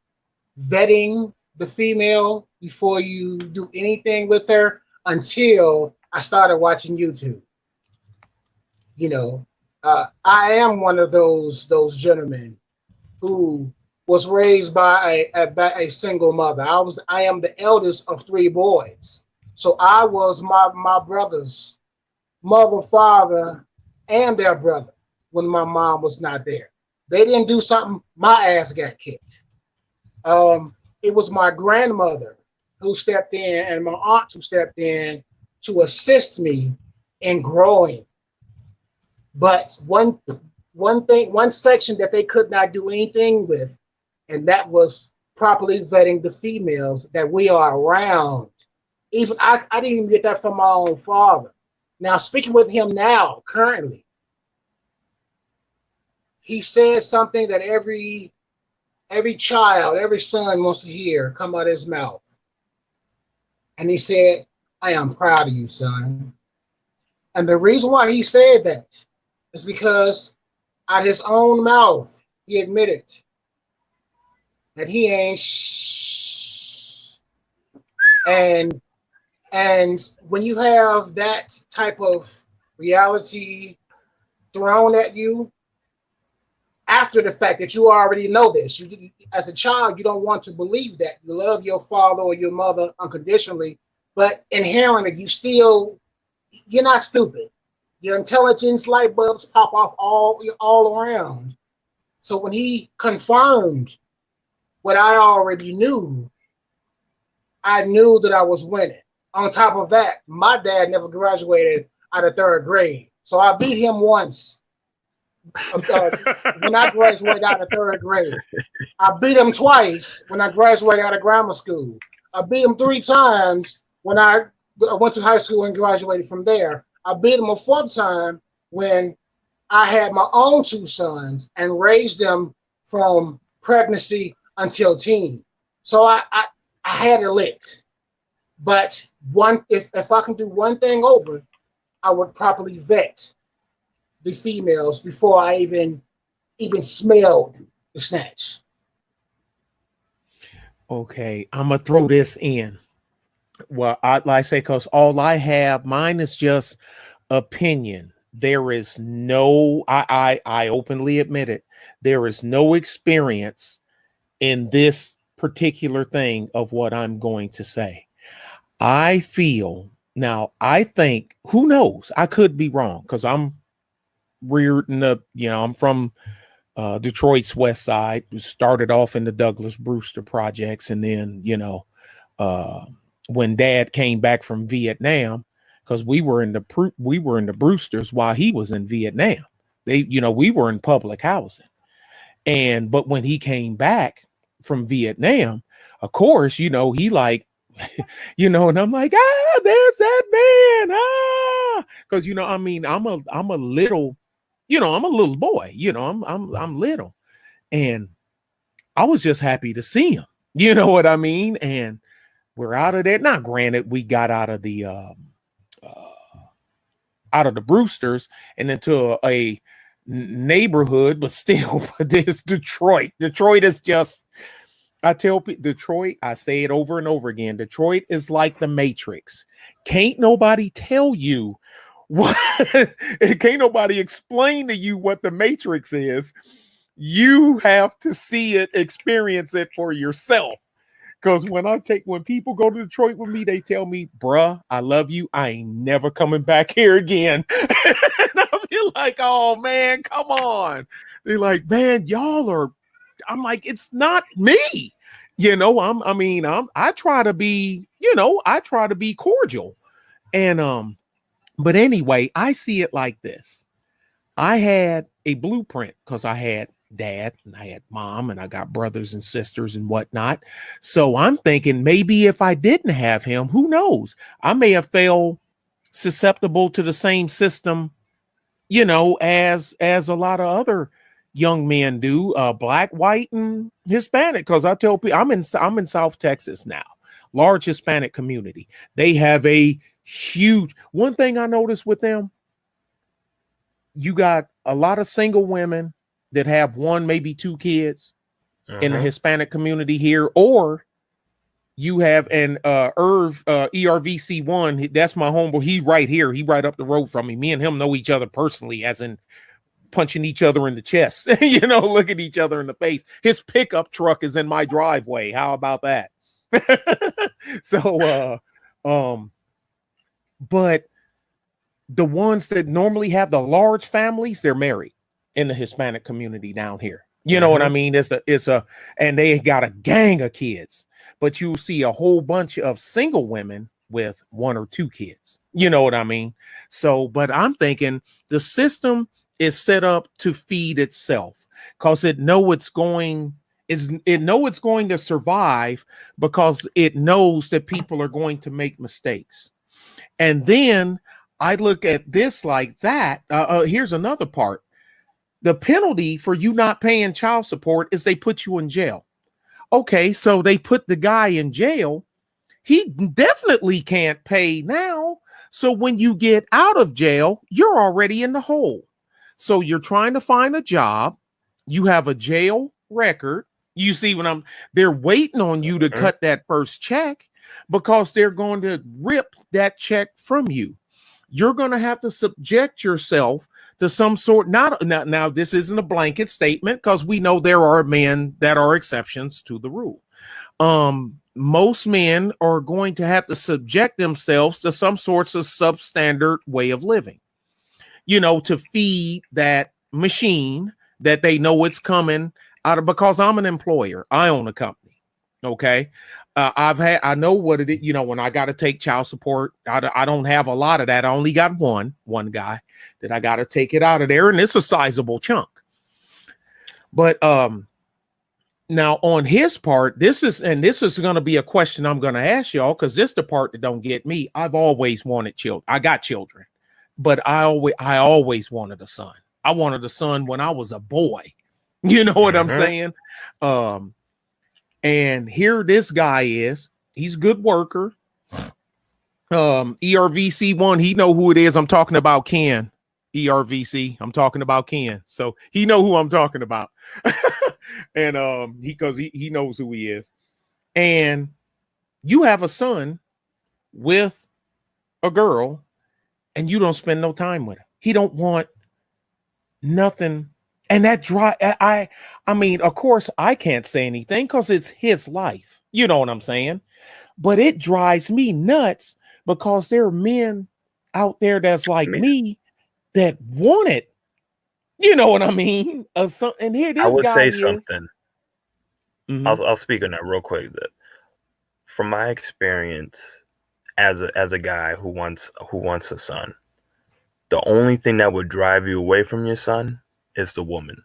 vetting the female before you do anything with her until I started watching YouTube. I am one of those gentlemen who was raised by a single mother. I am the eldest of 3 boys, so I was my brother's mother, father, and their brother when my mom was not there. They didn't do something, my ass got kicked. It was my grandmother who stepped in and my aunt who stepped in to assist me in growing. But one section that they could not do anything with, and that was properly vetting the females that we are around. Even I didn't even get that from my own father. Now, speaking with him now, currently, he says something that every child, every son wants to hear come out of his mouth. And he said, "I am proud of you, son." And the reason why he said that is because out of his own mouth, he admitted that he ain't And when you have that type of reality thrown at you after the fact that you already know this, as a child, you don't want to believe that. You love your father or your mother unconditionally, but inherently, you're not stupid. Your intelligence light bulbs pop off all around. So when he confirmed what I already knew, I knew that I was winning. On top of that, my dad never graduated out of 3rd grade. So I beat him once when I graduated out of 3rd grade. I beat him twice when I graduated out of grammar school. I beat him 3 times when I went to high school and graduated from there. I beat him a 4th time when I had my own 2 sons and raised them from pregnancy until teen. So I had it lit. But if I can do one thing over, I would properly vet the females before I even smelled the snatch. Okay, I'm gonna throw this in. Well, I say, because all I have, mine is just opinion. There is no, I openly admit it, there is no experience in this particular thing of what I'm going to say. I feel now, I think, who knows? I could be wrong because I'm reared in the, I'm from Detroit's West Side. Started off in the Douglas Brewster projects, and then when Dad came back from Vietnam, because we were in the Brewsters while he was in Vietnam. We were in public housing, but when he came back from Vietnam, of course, he like, and I'm like, there's that man, because I'm a little. I'm a little boy, I'm little, and I was just happy to see him. You know what I mean? And we're out of there. Now, granted, we got out of the Brewsters and into a neighborhood, but still, this Detroit. Detroit is just, I tell people, Detroit, I say it over and over again. Detroit is like the Matrix. Can't nobody tell you what, can't nobody explain to you what the Matrix is. You have to see it, experience it for yourself. Because when people go to Detroit with me, they tell me, bruh, I love you. I ain't never coming back here again. And I'll be like, oh man, come on. They're like, man, y'all are, I'm like, it's not me. I try to be, I try to be cordial. And but anyway, I see it like this. I had a blueprint because I had dad and I had mom and I got brothers and sisters and whatnot. So I'm thinking maybe if I didn't have him, who knows? I may have felt susceptible to the same system, as a lot of other young men do, black, white, and Hispanic. Because I tell people I'm in South Texas now, large Hispanic community. They have a huge one thing I noticed with them. You got a lot of single women that have one, maybe two kids in the Hispanic community here, or you have an ERVC1. That's my homeboy. He right here. He right up the road from me. Me and him know each other personally, as in punching each other in the chest, look at each other in the face. His pickup truck is in my driveway. How about that? But the ones that normally have the large families, they're married in the Hispanic community down here. You know what I mean? And they got a gang of kids, but you see a whole bunch of single women with one or two kids. You know what I mean? So, but I'm thinking the system is set up to feed itself because it know it's going to survive because it knows that people are going to make mistakes. And then I look at this like that. Here's another part. The penalty for you not paying child support is they put you in jail. Okay, so they put the guy in jail. He definitely can't pay now. So when you get out of jail, you're already in the hole. So you're trying to find a job. You have a jail record. You see they're waiting on you to cut that first check because they're going to rip that check from you. You're going to have to subject yourself to some sort. Now, this isn't a blanket statement because we know there are men that are exceptions to the rule. Most men are going to have to subject themselves to some sorts of substandard way of living, to feed that machine that they know it's coming out of, because I'm an employer. I own a company. Okay. I know what it is, when I got to take child support. I don't have a lot of that. I only got one guy that I got to take it out of there, and it's a sizable chunk. But now on his part, this is going to be a question I'm going to ask y'all, because this is the part that don't get me. I've always wanted children. I got children, but I always wanted a son. I wanted a son when I was a boy. You know what I'm saying? And here this guy is. He's a good worker. ERVC1, he know who it is. I'm talking about Ken. ERVC, I'm talking about Ken. So he know who I'm talking about. And because he knows who he is. And you have a son with a girl, and you don't spend no time with him. He don't want nothing. And that I mean, of course, I can't say anything because it's his life. You know what I'm saying? But it drives me nuts because there are men out there that's like me that want it. You know what I mean? And here this I would guy say is. something. I'll speak on that real quick. That from my experience as a guy who wants a son, the only thing that would drive you away from your son is the woman.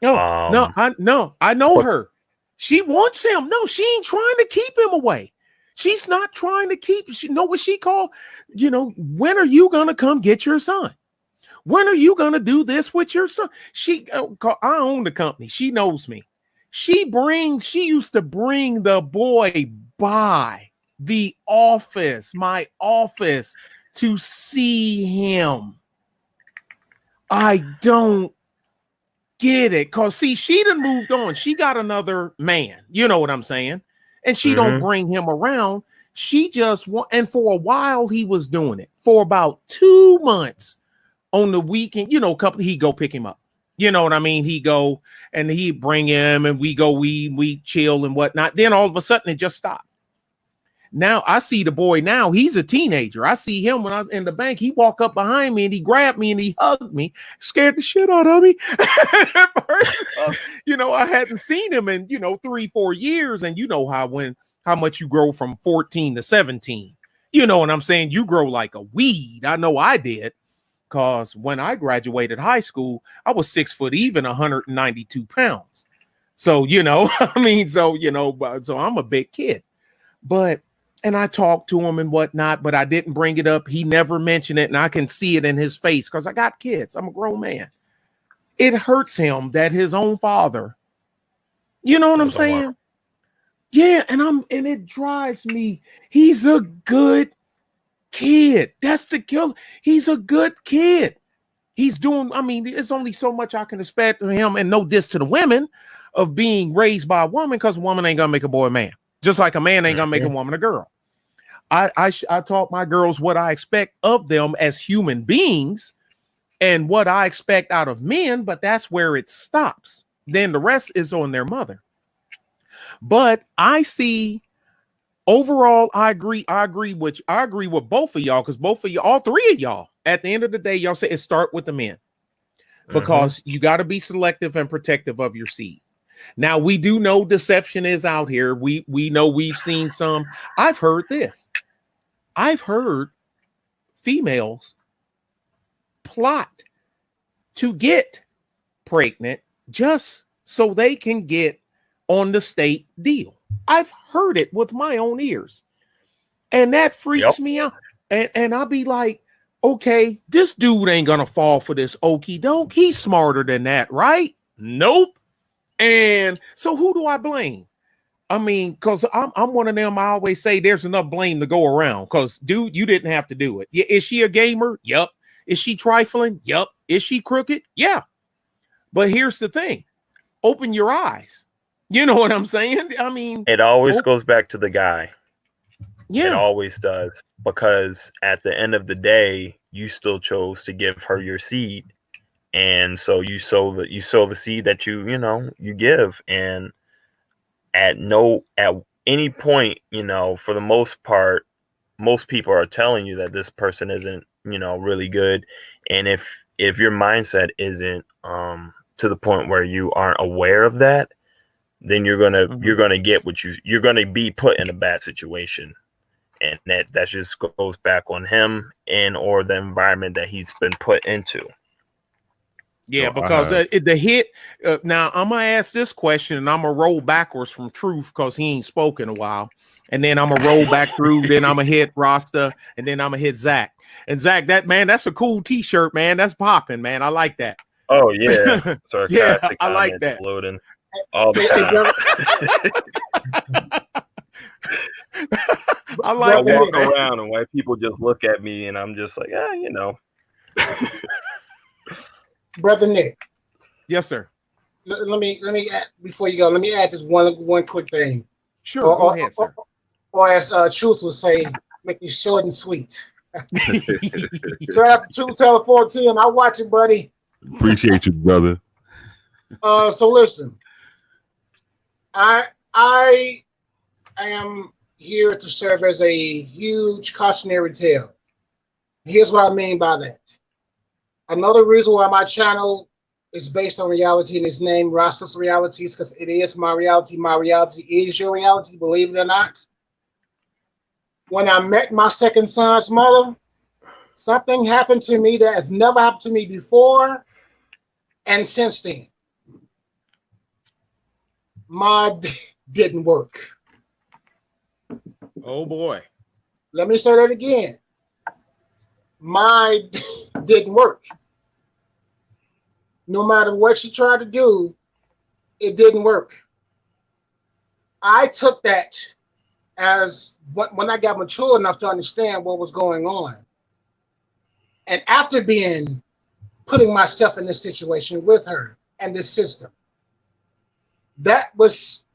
I know her. She wants him. No, she ain't trying to keep him away. She's not trying to keep. She know what she called. When are you gonna come get your son? When are you gonna do this with your son? I own the company. She knows me. She used to bring the boy by the office, my office, to see him. I don't get it. Cause see, she done moved on. She got another man. You know what I'm saying? And she don't bring him around. She just and for a while he was doing it for about 2 months on the weekend. You know, he go pick him up. You know what I mean? He go and he bring him and we chill and whatnot. Then all of a sudden it just stopped. Now I see the boy now. He's a teenager. I see him when I'm in the bank. He walk up behind me and he grabbed me and he hugged me, scared the shit out of me. You know, I hadn't seen him in, 3-4 years. And you know how much you grow from 14 to 17. You know what I'm saying? You grow like a weed. I know I did. Because when I graduated high school, I was 6 foot even, 192 pounds. So, so I'm a big kid. And I talked to him and whatnot, but I didn't bring it up. He never mentioned it. And I can see it in his face because I got kids. I'm a grown man. It hurts him that his own father, you know what I'm saying? Yeah. And it drives me. He's a good kid. That's the killer. He's a good kid. He's doing, it's only so much I can expect from him, and no diss to the women of being raised by a woman, because a woman ain't gonna make a boy a man, just like a man ain't gonna make a woman a girl. I taught my girls what I expect of them as human beings and what I expect out of men, but that's where it stops. Then the rest is on their mother. But I see overall, I agree with both of y'all, because both of you, all three of y'all, at the end of the day, y'all say it start with the men, because you got to be selective and protective of your seed. Now, we do know deception is out here. We know, we've seen some. I've heard this. I've heard females plot to get pregnant just so they can get on the state deal. I've heard it with my own ears. And that freaks me out. And I'll be like, okay, this dude ain't gonna fall for this okie doke. He's smarter than that, right? Nope. And so who do I blame? Because I'm one of them. I always say there's enough blame to go around. Because, dude, you didn't have to do it. Is she a gamer? Yep. Is she trifling? Yep. Is she crooked? Yeah. But here's the thing. Open your eyes. You know what I'm saying? It always goes back to the guy. Yeah. It always does. Because at the end of the day, you still chose to give her your seed. And so you sow the seed that you give. And at any point, for the most part, most people are telling you that this person isn't, really good. And if your mindset isn't to the point where you aren't aware of that, then you're gonna get you're gonna be put in a bad situation. And that just goes back on him or the environment that he's been put into. Yeah, because the hit. Now I'm gonna ask this question, and I'm gonna roll backwards from Truth because he ain't spoken a while, and then I'm gonna roll back through. Then I'm gonna hit Rasta, and then I'm gonna hit Zach. And Zach, that's a cool T-shirt, man. That's popping, man. I like that. Oh yeah, yeah, I like that. Loading all the time. I walk around and white people just look at me, and I'm just like, Brother Nick. Yes, sir. Let me add, before you go, let me add this one quick thing. Sure, go ahead, sir. Or as Truth would say, make it short and sweet. Shout out to Truth Teller 14. I watch it, buddy. Appreciate you, brother. So listen, I am here to serve as a huge cautionary tale. Here's what I mean by that. Another reason why my channel is based on reality and it's named Rastaz Realities, because it is my reality. My reality is your reality, believe it or not. When I met my second son's mother, something happened to me that has never happened to me before and since then. My didn't work. Oh boy. Let me say that again. My didn't work. No matter what she tried to do, it didn't work. I took that as when I got mature enough to understand what was going on. And after putting myself in this situation with her and the system. That was,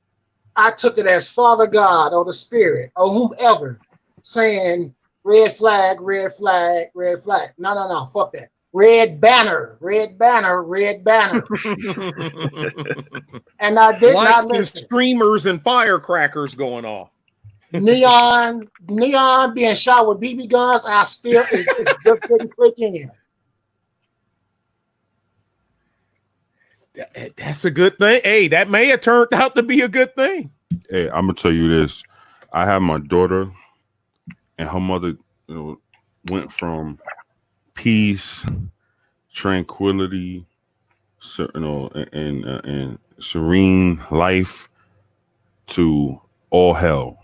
I took it as Father God or the Spirit or whomever saying red flag, red flag, red flag. No, fuck that. Red banner, red banner, red banner. And I did not Lights and listen. streamers and firecrackers going off. Neon being shot with BB guns, and I still it's just didn't click in. That's a good thing. Hey, that may have turned out to be a good thing. Hey, I'm gonna tell you this. I have my daughter, and her mother, went from peace, tranquility, and serene life to all hell.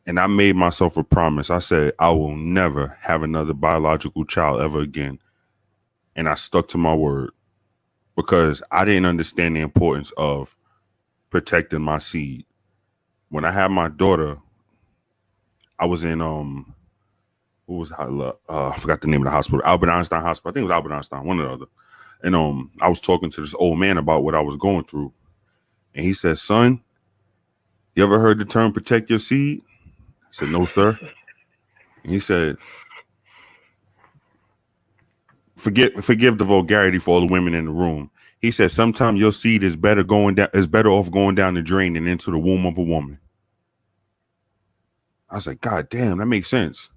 And I made myself a promise. I said I will never have another biological child ever again, and I stuck to my word because I didn't understand the importance of protecting my seed. When I had my daughter, I was in I forgot the name of the hospital, Albert Einstein Hospital. I think it was Albert Einstein, one or the other. And I was talking to this old man about what I was going through, and he said, "Son, you ever heard the term protect your seed?" I said, "No, sir." And he said, "Forgive the vulgarity for all the women in the room." He said, "Sometimes your seed is better off going down the drain and into the womb of a woman." I was like, God damn, that makes sense.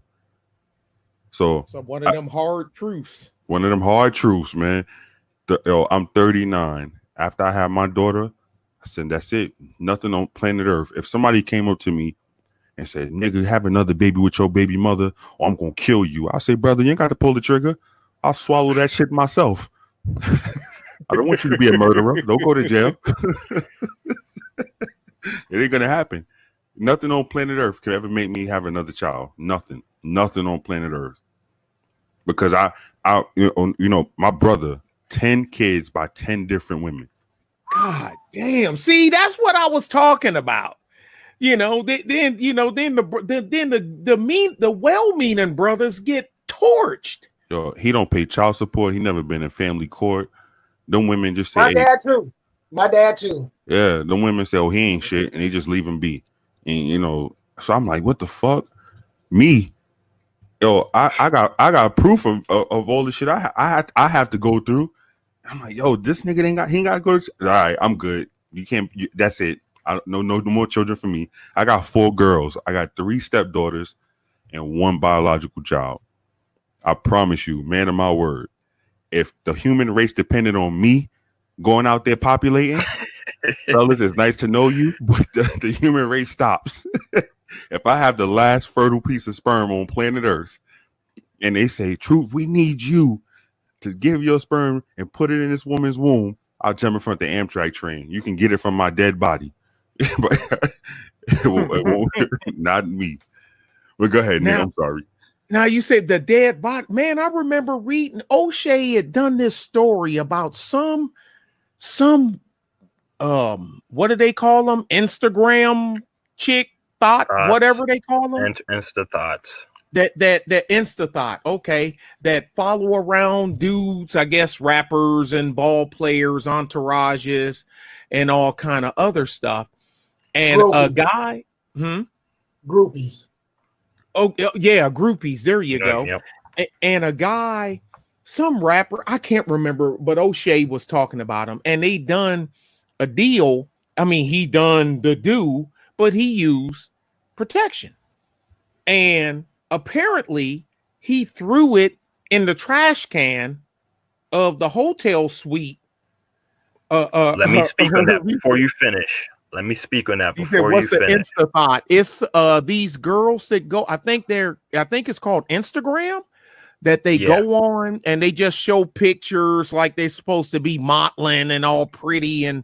So one of them hard truths. One of them hard truths, man. I'm 39. After I had my daughter, I said, that's it. Nothing on planet Earth. If somebody came up to me and said, "Nigga, have another baby with your baby mother, or I'm gonna kill you," I say, "Brother, you ain't got to pull the trigger. I'll swallow that shit myself." I don't want you to be a murderer. Don't go to jail. It ain't gonna happen. Nothing on planet Earth can ever make me have another child. Nothing on planet Earth. Because my brother, 10 kids by 10 different women. God damn. See, that's what I was talking about. Then the well-meaning brothers get torched. Yo, he don't pay child support. He never been in family court. Them women just say, My dad too. Yeah, them women say, "Oh, he ain't shit," and they just leave him be. And so I'm like, what the fuck? Me, yo, I got proof of all the shit I have to go through. I'm like, yo, this nigga he ain't got to go to. All right, I'm good. That's it. No more children for me. I got 4 girls. I got 3 stepdaughters and 1 biological child. I promise you, man of my word, if the human race depended on me going out there populating, fellas, it's nice to know you, but the human race stops. If I have the last fertile piece of sperm on planet Earth, and they say, "Truth, we need you to give your sperm and put it in this woman's womb," I'll jump in front of the Amtrak train. You can get it from my dead body. But it won't, not me. But go ahead, Nick. I'm sorry. Now you said the dead body. Man, I remember reading O'Shea had done this story about some what do they call them? Instagram chick thought, whatever they call them. Insta thoughts. That Insta thought, okay, that follow around dudes, I guess rappers and ball players, entourages, and all kind of other stuff. And Groupies. A guy, Groupies. Oh yeah, groupies. There you go. Yep. And a guy, some rapper, I can't remember, but O'Shea was talking about him, and they done a deal. I mean, he done the do, but he used protection, and apparently he threw it in the trash can of the hotel suite. Let me speak on that before you finish. Let me speak on that before you finish. What's the Insta thought? It's these girls that go. I think it's called Instagram, that they go on and they just show pictures like they're supposed to be modeling and all pretty and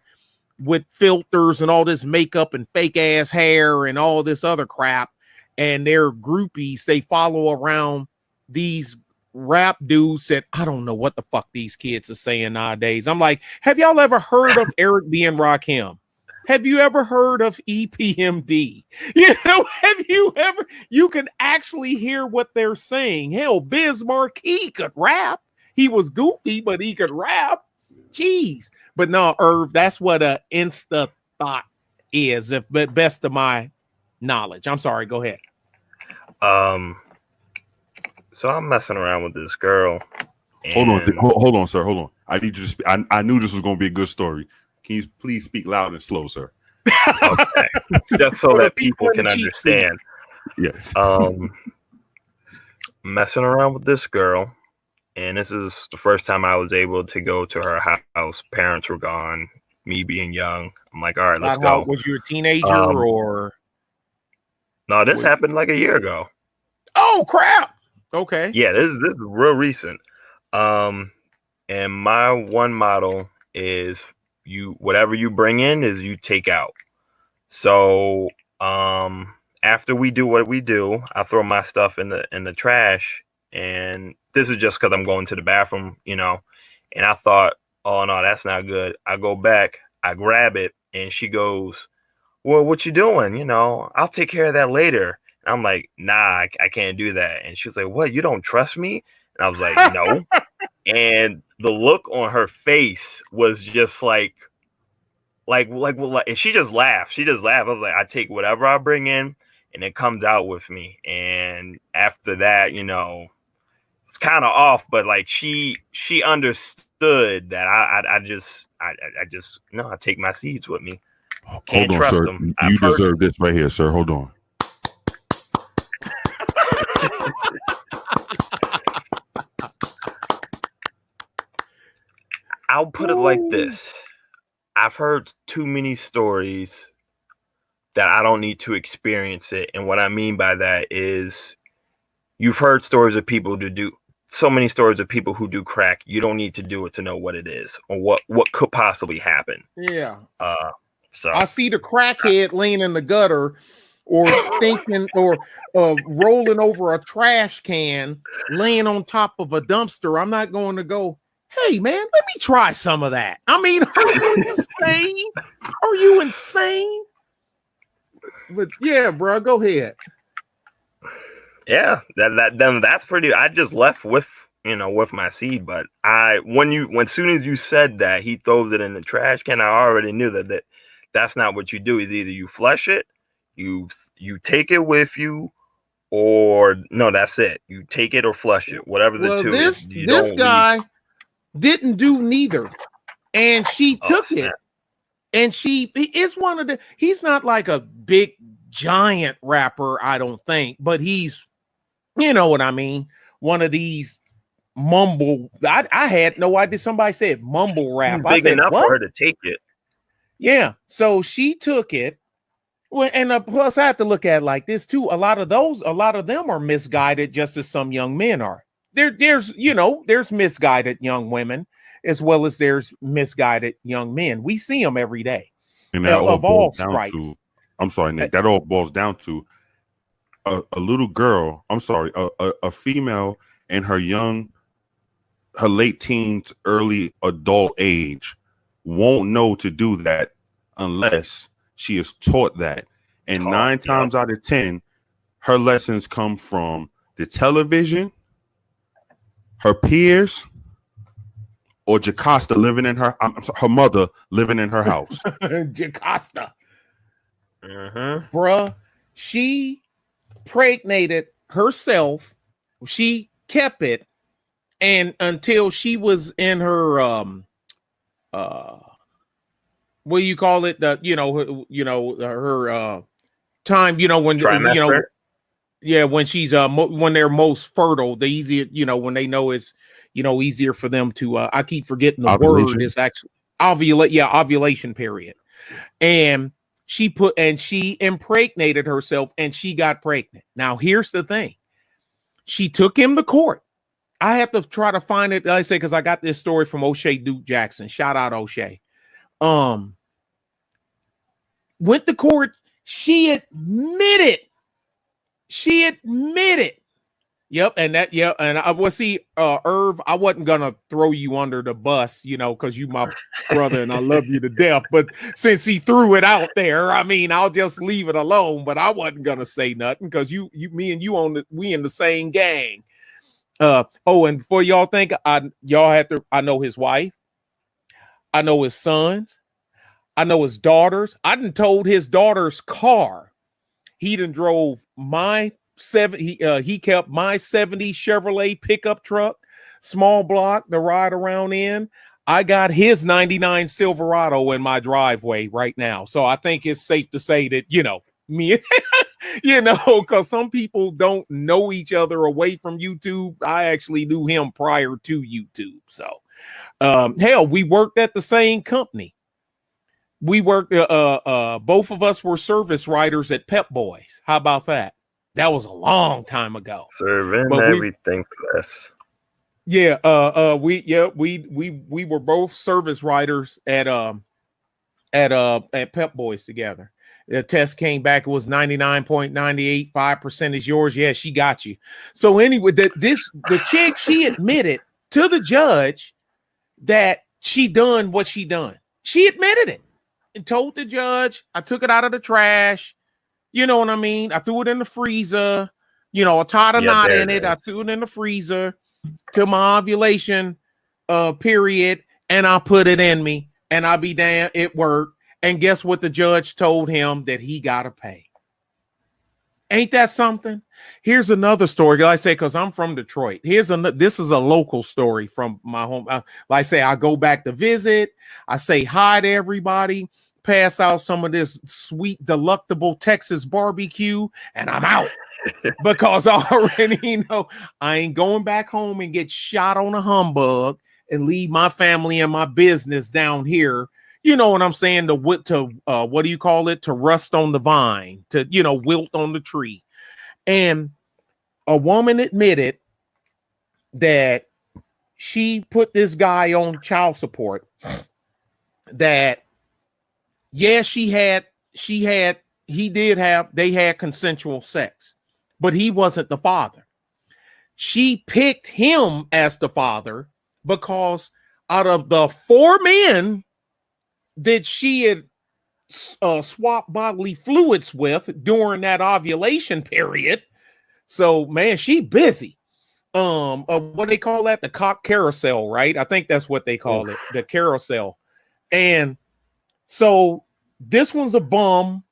with filters and all this makeup and fake ass hair and all this other crap. And they're groupies. They follow around these rap dudes that I don't know what the fuck these kids are saying nowadays. I'm like, have y'all ever heard of Eric B. and Rakim? Have you ever heard of EPMD? You can actually hear what they're saying. Hell, Biz Markie could rap. He was goofy, but he could rap. Jeez. But no, Irv, that's what a insta thought is, if but best of my knowledge. I'm sorry, go ahead. So I'm messing around with this girl. Hold on, sir. Hold on. I need you to speak. I knew this was going to be a good story. Can you please speak loud and slow, sir? Okay. Just so that people can understand. Yes. Messing around with this girl, and this is the first time I was able to go to her house. Parents were gone, me being young. I'm like, all right, let's go. Was you a teenager or? No, this happened like a year ago. Oh, crap. Okay. Yeah, this is real recent. And my one model is whatever you bring in is you take out. So after we do what we do, I throw my stuff in the trash, and this is just because I'm going to the bathroom, and I thought, oh no, that's not good. I go back, I grab it, and she goes, well, what you doing? I'll take care of that later. And I'm like, nah, I can't do that. And she's like, what? You don't trust me? And I was like, no. And the look on her face was just like, and she just laughed. She just laughed. I was like, I take whatever I bring in, and it comes out with me. And after that, it's kind of off, but like she understood that I take my seeds with me. Can't Hold on, trust sir. them. You deserve this right here, sir. Hold on. I'll put it like this. I've heard too many stories that I don't need to experience it. And what I mean by that is you've heard stories of people so many stories of people who do crack. You don't need to do it to know what it is or what could possibly happen. Yeah. So I see the crackhead laying in the gutter or stinking or rolling over a trash can, laying on top of a dumpster. I'm not going to go, hey, man, let me try some of that. I mean, are you insane? Are you insane? But yeah, bro, go ahead. Yeah, that's pretty. I just left with my seed, but when soon as you said that he throws it in the trash can, I already knew that's not what you do. Is either you flush it, you take it with you, or no, that's it. You take it or flush it, whatever the two is. This guy didn't do neither, and she took it, and it's one of he's not like a big giant rapper, I don't think, but he's, you know what I mean, one of these mumble. I had no idea. Somebody said mumble rap. Big I said, enough what? for her to take it. Yeah, so she took it. Well, and plus I have to look at it like this too. A lot of them are misguided, just as some young men are. There's misguided young women as well as there's misguided young men. We see them every day. And that of all stripes. I'm sorry, Nick. That all boils down to a little girl. I'm sorry, a female in her late teens, early adult age won't know to do that unless she is taught that. And 9 times out of 10, her lessons come from the television, her peers, or Jocasta living in her. Her mother living in her house. Jocasta. Mm-hmm. Bruh, she pregnated herself. She kept it, and until she was in her what do you call it? Her time. When trimester? When she's when they're most fertile, the easier when they know it's easier for them to. I keep forgetting the ovulation. word is actually ovulate. Yeah, ovulation period, and. She impregnated herself and she got pregnant. Now, here's the thing. She took him to court. I have to try to find it. I say, because I got this story from O'Shea Duke Jackson. Shout out O'Shea. Went to court. She admitted. Yep. And I will see, Irv, I wasn't going to throw you under the bus, because you my brother and I love you to death. But since he threw it out there, I mean, I'll just leave it alone. But I wasn't going to say nothing because me and you we in the same gang. And before y'all think, I know his wife. I know his sons. I know his daughters. I done told his daughter's car. He done drove my he kept my 70 Chevrolet pickup truck, small block to ride around in. I got his 99 Silverado in my driveway right now. So I think it's safe to say that, me, because some people don't know each other away from YouTube. I actually knew him prior to YouTube. So, hell, we worked at the same company. We worked, both of us were service writers at Pep Boys. How about that? That was a long time ago. Serving everything for less. Yeah, we were both service writers at Pep Boys together. The test came back, it was 99.98, 5% is yours. Yeah, she got you. So anyway, the chick, she admitted to the judge that she done what she done. She admitted it and told the judge, I took it out of the trash. You know what I mean? I threw it in the freezer. I tied a knot in it. I threw it in the freezer till my ovulation period, and I put it in me, and I'll be damned, it worked. And guess what? The judge told him that he got to pay. Ain't that something? Here's another story. Like I say, because I'm from Detroit. This is a local story from my home. Like I say, I go back to visit. I say hi to everybody. Pass out some of this sweet, delectable Texas barbecue, and I'm out. Because I already know I ain't going back home and get shot on a humbug and leave my family and my business down here. You know what I'm saying? To what do you call it? To rust on the vine, to, wilt on the tree. And a woman admitted that she put this guy on child support. That, yeah, they had consensual sex, but he wasn't the father. She picked him as the father because out of the 4 men that she had swapped bodily fluids with during that ovulation period. So, man, she busy. What they call that? The cock carousel, right? I think that's what they call it, the carousel. And so this one's a bum.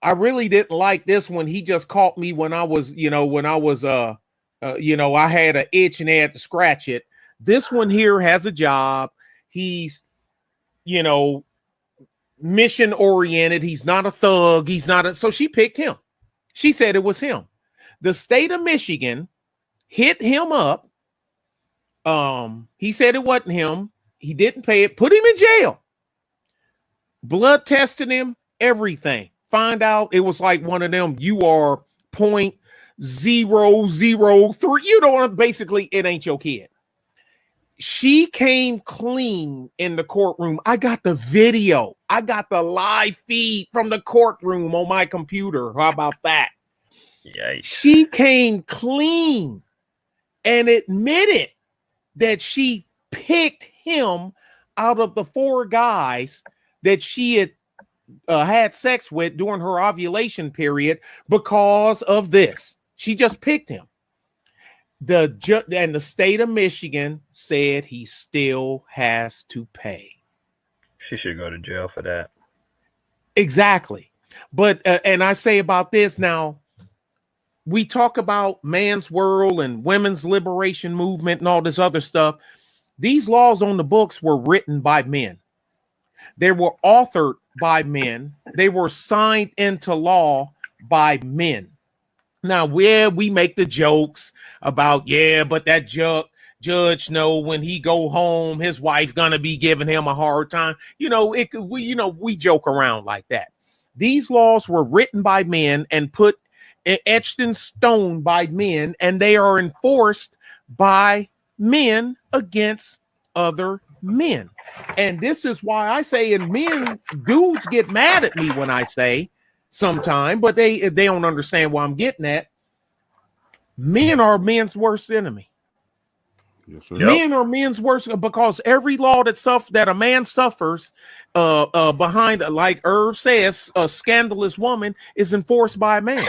I really didn't like this one. He just caught me when I was, I had an itch and they had to scratch it. This one here has a job. He's, mission oriented. He's not a thug. So she picked him. She said it was him. The state of Michigan hit him up. He said it wasn't him. He didn't pay it. Put him in jail. Blood tested him. Everything. Find out it was like one of them. You are 0.003. Basically, it ain't your kid. She came clean in the courtroom. I got the video. I got the live feed from the courtroom on my computer. How about that? Yikes. She came clean and admitted that she picked him out of the 4 guys that she had had sex with during her ovulation period because of this. She just picked him. And the state of Michigan said he still has to pay. She should go to jail for that. Exactly. But and I say about this now, we talk about man's world and women's liberation movement and all this other stuff. These laws on the books were written by men. They were authored by men. They were signed into law by men. Now, where we make the jokes about, but that judge know when he go home, his wife gonna be giving him a hard time. We joke around like that. These laws were written by men and etched in stone by men, and they are enforced by men against other men. And this is why I say, and dudes get mad at me when I say sometime, but they don't understand what I'm getting at. Men are men's worst enemy. Yes, sir. Men are men's worst, because every law that a man suffers behind, like Irv says, a scandalous woman is enforced by a man.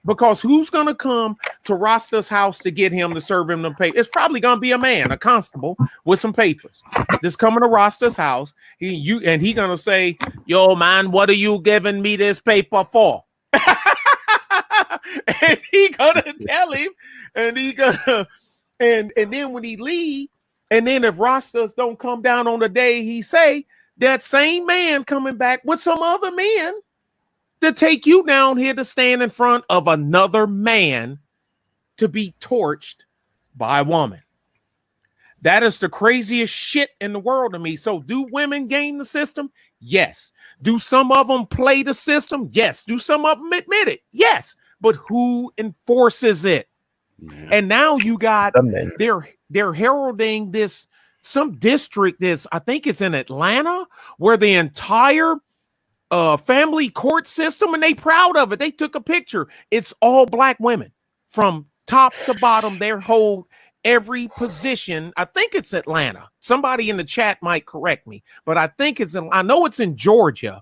Because who's gonna come to Rastaz house to get him to serve him the paper? It's probably gonna be a man, a constable with some papers. That's coming to Rastaz house. He gonna say, "Yo, man, what are you giving me this paper for?" And he gonna tell him, and he gonna and then when he leave, and then if Rastaz don't come down on the day he say, that same man coming back with some other men to take you down here to stand in front of another man to be torched by a woman. That is the craziest shit in the world to me. So do women game the system? Yes. Do some of them play the system? Yes. Do some of them admit it? Yes. But who enforces it? Yeah. And now you got they're heralding this some district I think it's in Atlanta, where the entire family court system, and they proud of it. They took a picture. It's all black women from top to bottom. They hold every position. I think it's Atlanta. Somebody in the chat might correct me, but I think I know it's in Georgia,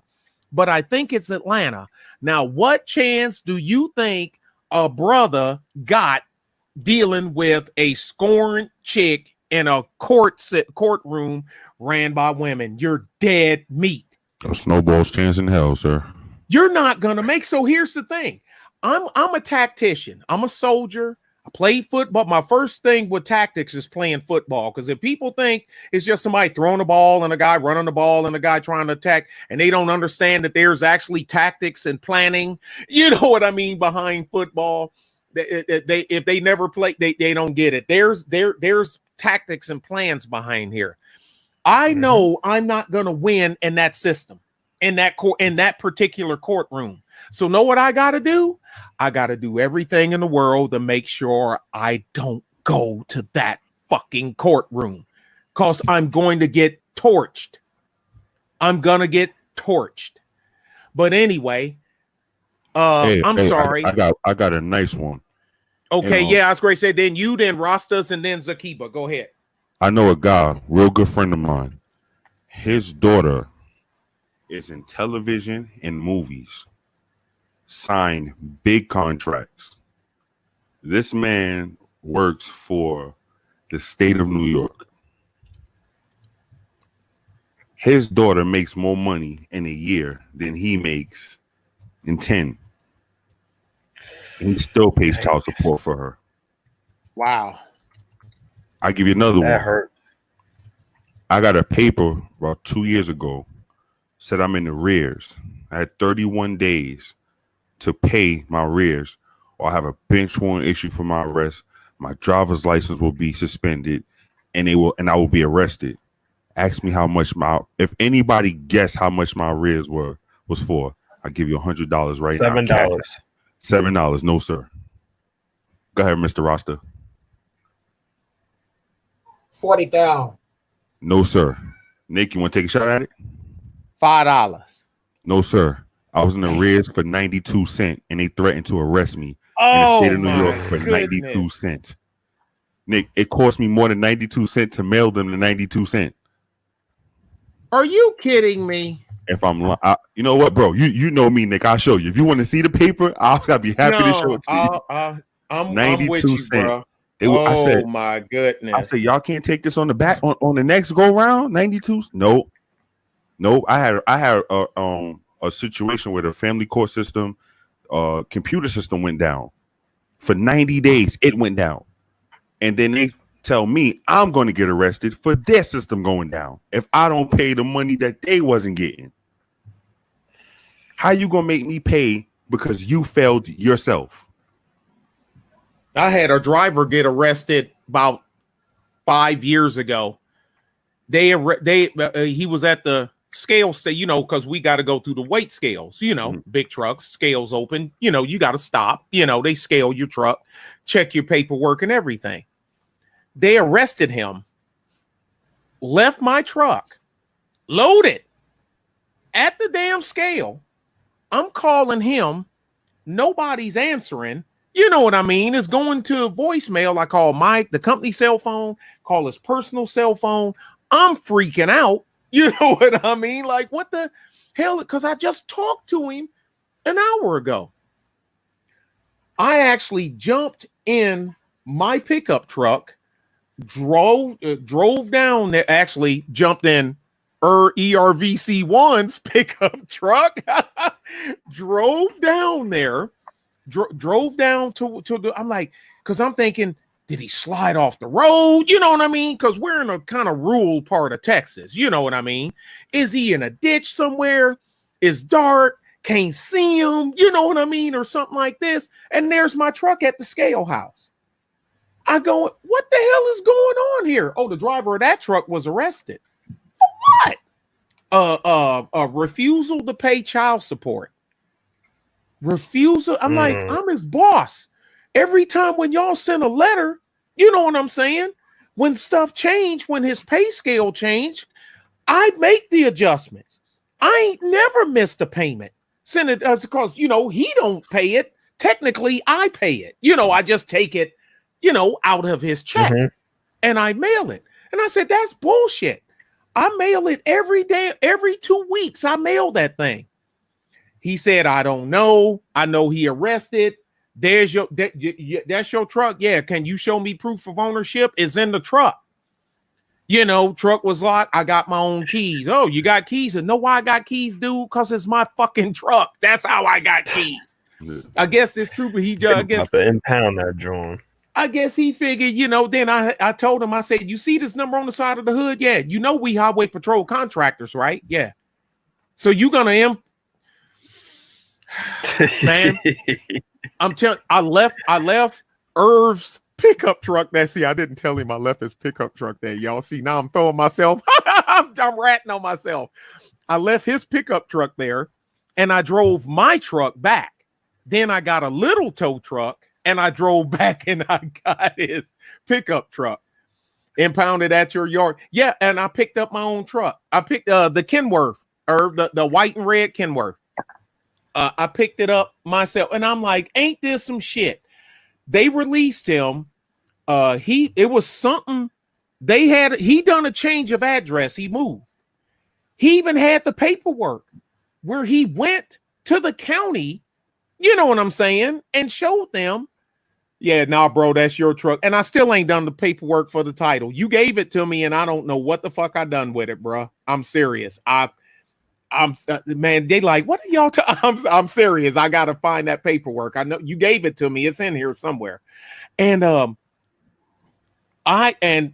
but I think it's Atlanta. Now, what chance do you think a brother got dealing with a scorned chick in a courtroom ran by women? You're dead meat. A snowball's chance in hell, sir. You're not gonna make. So here's the thing. I'm a tactician. I'm a soldier. I played football. My first thing with tactics is playing football. Because if people think it's just somebody throwing a ball and a guy running the ball and a guy trying to attack, and they don't understand that there's actually tactics and planning, you know what I mean, behind football. If they never play, they don't get it. There's tactics and plans behind here. I know I'm not going to win in that system, in that particular courtroom. So know what I got to do? I got to do everything in the world to make sure I don't go to that fucking courtroom, because I'm going to get torched. I'm going to get torched. But anyway, I'm sorry. I got a nice one. Okay, yeah, I was going to say then Rastaz, and then Zakiba. Go ahead. I know a guy, real good friend of mine. His daughter is in television and movies, signed big contracts. This man works for the state of New York. His daughter makes more money in a year than he makes in 10. And he still pays child support for her. Wow. I give you another one. That hurt. I got a paper about 2 years ago, said I'm in arrears. I had 31 days to pay my arrears, or I have a bench warrant issued for my arrest. My driver's license will be suspended, and I will be arrested. Ask me how much if anybody guess how much my arrears was for, I'll give you $100 right now. $7. $7. No, sir. Go ahead, Mr. Rasta. 40,000. No, sir. Nick, you want to take a shot at it? $5. No, sir. I was in arrears for 92 cents, and they threatened to arrest me in the state of New York for 92 cents. Nick, it cost me more than 92 cents to mail them the 92 cents. Are you kidding me? If I'm, you know what, bro? You know me, Nick. I'll show you. If you want to see the paper, I'll be happy to show it to you. I'm with you, bro. I said, my goodness. I said, y'all can't take this on the back on the next go round. 92. Nope. I had a situation where the family court system, computer system went down for 90 days. It went down, and then they tell me I'm going to get arrested for their system going down if I don't pay the money that they wasn't getting. How you gonna make me pay because you failed yourself? I had a driver get arrested about 5 years ago. He was at the scale state, because we got to go through the weight scales, big trucks, scales open, you got to stop, they scale your truck, check your paperwork and everything. They arrested him, left my truck loaded at the damn scale. I'm calling him. Nobody's answering. You know what I mean? It's going to voicemail. I call Mike, the company cell phone, call his personal cell phone. I'm freaking out. You know what I mean? Like, what the hell? Because I just talked to him an hour ago. I actually jumped in my pickup truck, drove down there, actually jumped in ERVC1's pickup truck, drove down there, drove down to the, I'm like, because I'm thinking, did he slide off the road? You know what I mean? Because we're in a kind of rural part of Texas. You know what I mean? Is he in a ditch somewhere? It's dark. Can't see him. You know what I mean? Or something like this. And there's my truck at the scale house. I go, what the hell is going on here? Oh, the driver of that truck was arrested. For what? A refusal to pay child support. Refusal. I'm like, I'm his boss. Every time when y'all send a letter, you know what I'm saying? When stuff changed, when his pay scale changed, I make the adjustments. I ain't never missed a payment. Send it because, you know, he don't pay it. Technically, I pay it. You know, I just take it, you know, out of his check and I mail it. And I said, that's bullshit. I mail it every day, every 2 weeks. I mail that thing. He said, I don't know. I know he arrested. There's that's your truck. Yeah. Can you show me proof of ownership? It's in the truck. You know, truck was locked. I got my own keys. Oh, you got keys? And know why I got keys, dude? Because it's my fucking truck. That's how I got keys. I guess it's true, but he just, I guess, impound that drone. I guess he figured, you know, then I told him, I said, you see this number on the side of the hood? Yeah. You know, we highway patrol contractors, right? Yeah. So you gonna man, I'm telling, I left Irv's pickup truck. That, see, I didn't tell him I left his pickup truck there. Y'all see, now I'm throwing myself, I'm ratting on myself. I left his pickup truck there and I drove my truck back. Then I got a little tow truck and I drove back and I got his pickup truck impounded at your yard. Yeah, and I picked up my own truck. I picked the Kenworth, or the white and red Kenworth. I picked it up myself, and I'm like, ain't this some shit? They released him. It was something he done a change of address. He moved. He even had the paperwork where he went to the county, you know what I'm saying, and showed them, yeah, nah, bro, that's your truck. And I still ain't done the paperwork for the title. You gave it to me, and I don't know what the fuck I done with it, bro. I'm serious. I'm man, they like, what are y'all I'm serious. I gotta find that paperwork. I know you gave it to me. It's in here somewhere. And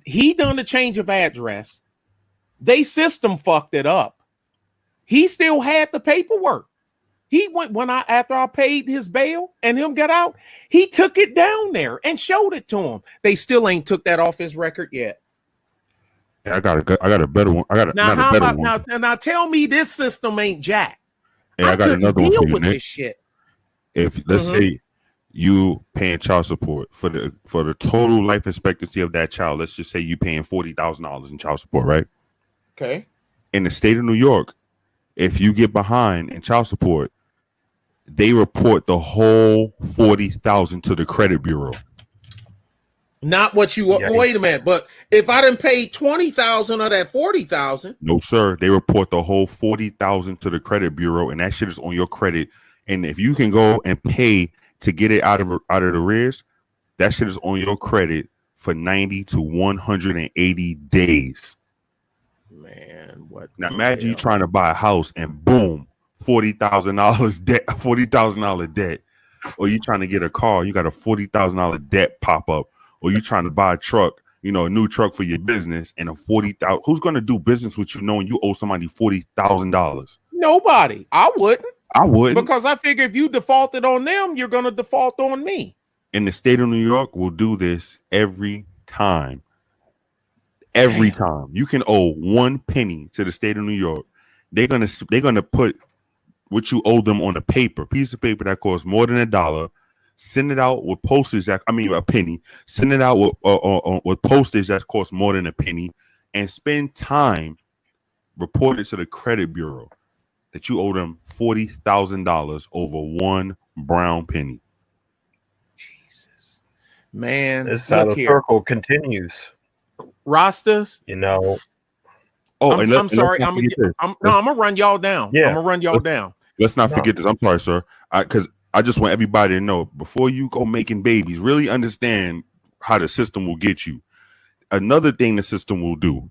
he done the change of address. They system fucked it up. He still had the paperwork. He went after I paid his bail and him got out, he took it down there and showed it to him. They still ain't took that off his record yet. Yeah, I got a better one. Now tell me this system ain't jack. Hey, I got another one for you, with Nick. this shit. If let's say you paying child support for the total life expectancy of that child, let's just say you paying $40,000 in child support, right? Okay. In the state of New York, if you get behind in child support, they report the whole $40,000 to the credit bureau. Not what you wait a minute, but if I didn't pay $20,000 of that $40,000, no sir, they report the whole $40,000 to the credit bureau, and that shit is on your credit. And if you can go and pay to get it out of the arrears, that shit is on your credit for 90 to 180 days. Man, what? Now imagine you trying to buy a house and boom, $40,000 debt, $40,000 debt, or you trying to get a car, you got a $40,000 debt pop up. Or you trying to buy a truck, you know, a new truck for your business, and a $40,000. Who's going to do business with you knowing you owe somebody $40,000? Nobody. I wouldn't. Because I figure if you defaulted on them, you're going to default on me. And the state of New York will do this every time. Every time. You can owe 1 penny to the state of New York. They're gonna put what you owe them on a piece of paper that costs more than $1. Send it out with postage a penny. Send it out with postage that costs more than a penny, and spend time reporting to the credit bureau that you owe them $40,000 over 1 brown penny. Jesus, man, this how the circle continues. Rastaz, you know. Oh, I'm sorry. I'm gonna run y'all down. Yeah, I'm gonna run y'all down. Let's not forget this. I'm sorry, sir. Because I just want everybody to know, before you go making babies, really understand how the system will get you. Another thing the system will do,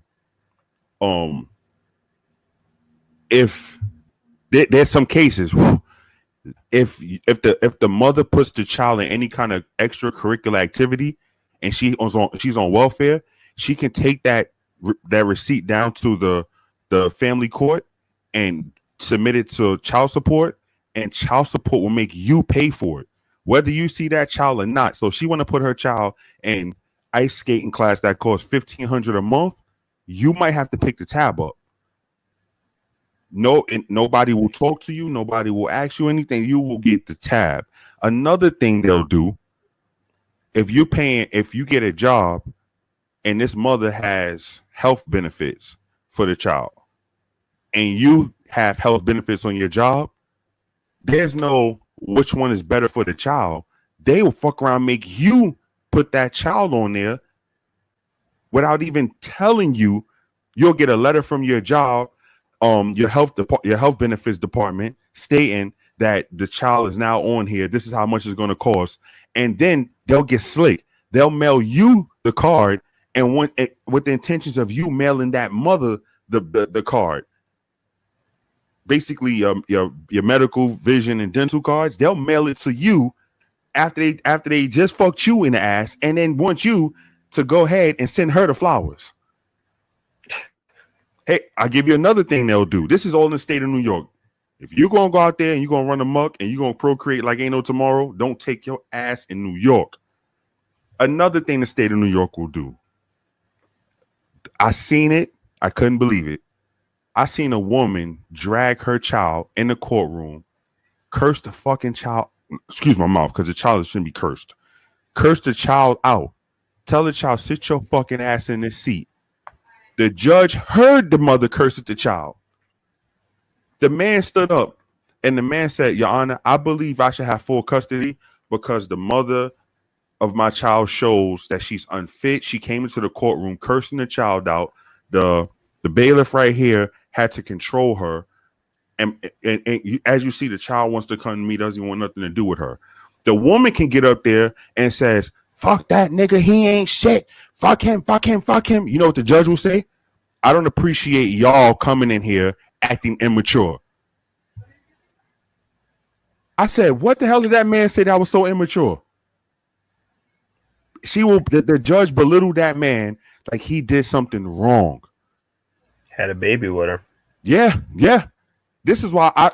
if there's some cases, if the mother puts the child in any kind of extracurricular activity and she's on welfare, she can take that receipt down to the family court and submit it to child support, and child support will make you pay for it, whether you see that child or not. So if she want to put her child in ice skating class that costs $1,500 a month, you might have to pick the tab up. No, nobody will talk to you. Nobody will ask you anything. You will get the tab. Another thing they'll do, if you get a job and this mother has health benefits for the child and you have health benefits on your job, there's no which one is better for the child. They will fuck around, make you put that child on there without even telling you. You'll get a letter from your job, your health benefits department, stating that the child is now on here. This is how much it's going to cost, and then they'll get slick. They'll mail you the card, and with the intentions of you mailing that mother the card. Basically, your medical, vision, and dental cards. They'll mail it to you after they just fucked you in the ass, and then want you to go ahead and send her the flowers. Hey, I'll give you another thing they'll do. This is all in the state of New York. If you're going to go out there and you're going to run amok and you're going to procreate like ain't no tomorrow, don't take your ass in New York. Another thing the state of New York will do. I seen it. I couldn't believe it. I seen a woman drag her child in the courtroom, curse the fucking child. Excuse my mouth, because the child shouldn't be cursed. Curse the child out. Tell the child, sit your fucking ass in this seat. The judge heard the mother curse at the child. The man stood up and the man said, Your Honor, I believe I should have full custody because the mother of my child shows that she's unfit. She came into the courtroom cursing the child out. The bailiff right here had to control her. And as you see, the child wants to come to me, doesn't want nothing to do with her. The woman can get up there and says, fuck that nigga, he ain't shit. Fuck him, fuck him, fuck him. You know what the judge will say? I don't appreciate y'all coming in here acting immature. I said, what the hell did that man say that was so immature? The judge belittled that man like he did something wrong. Had a baby with her. Yeah. This is why I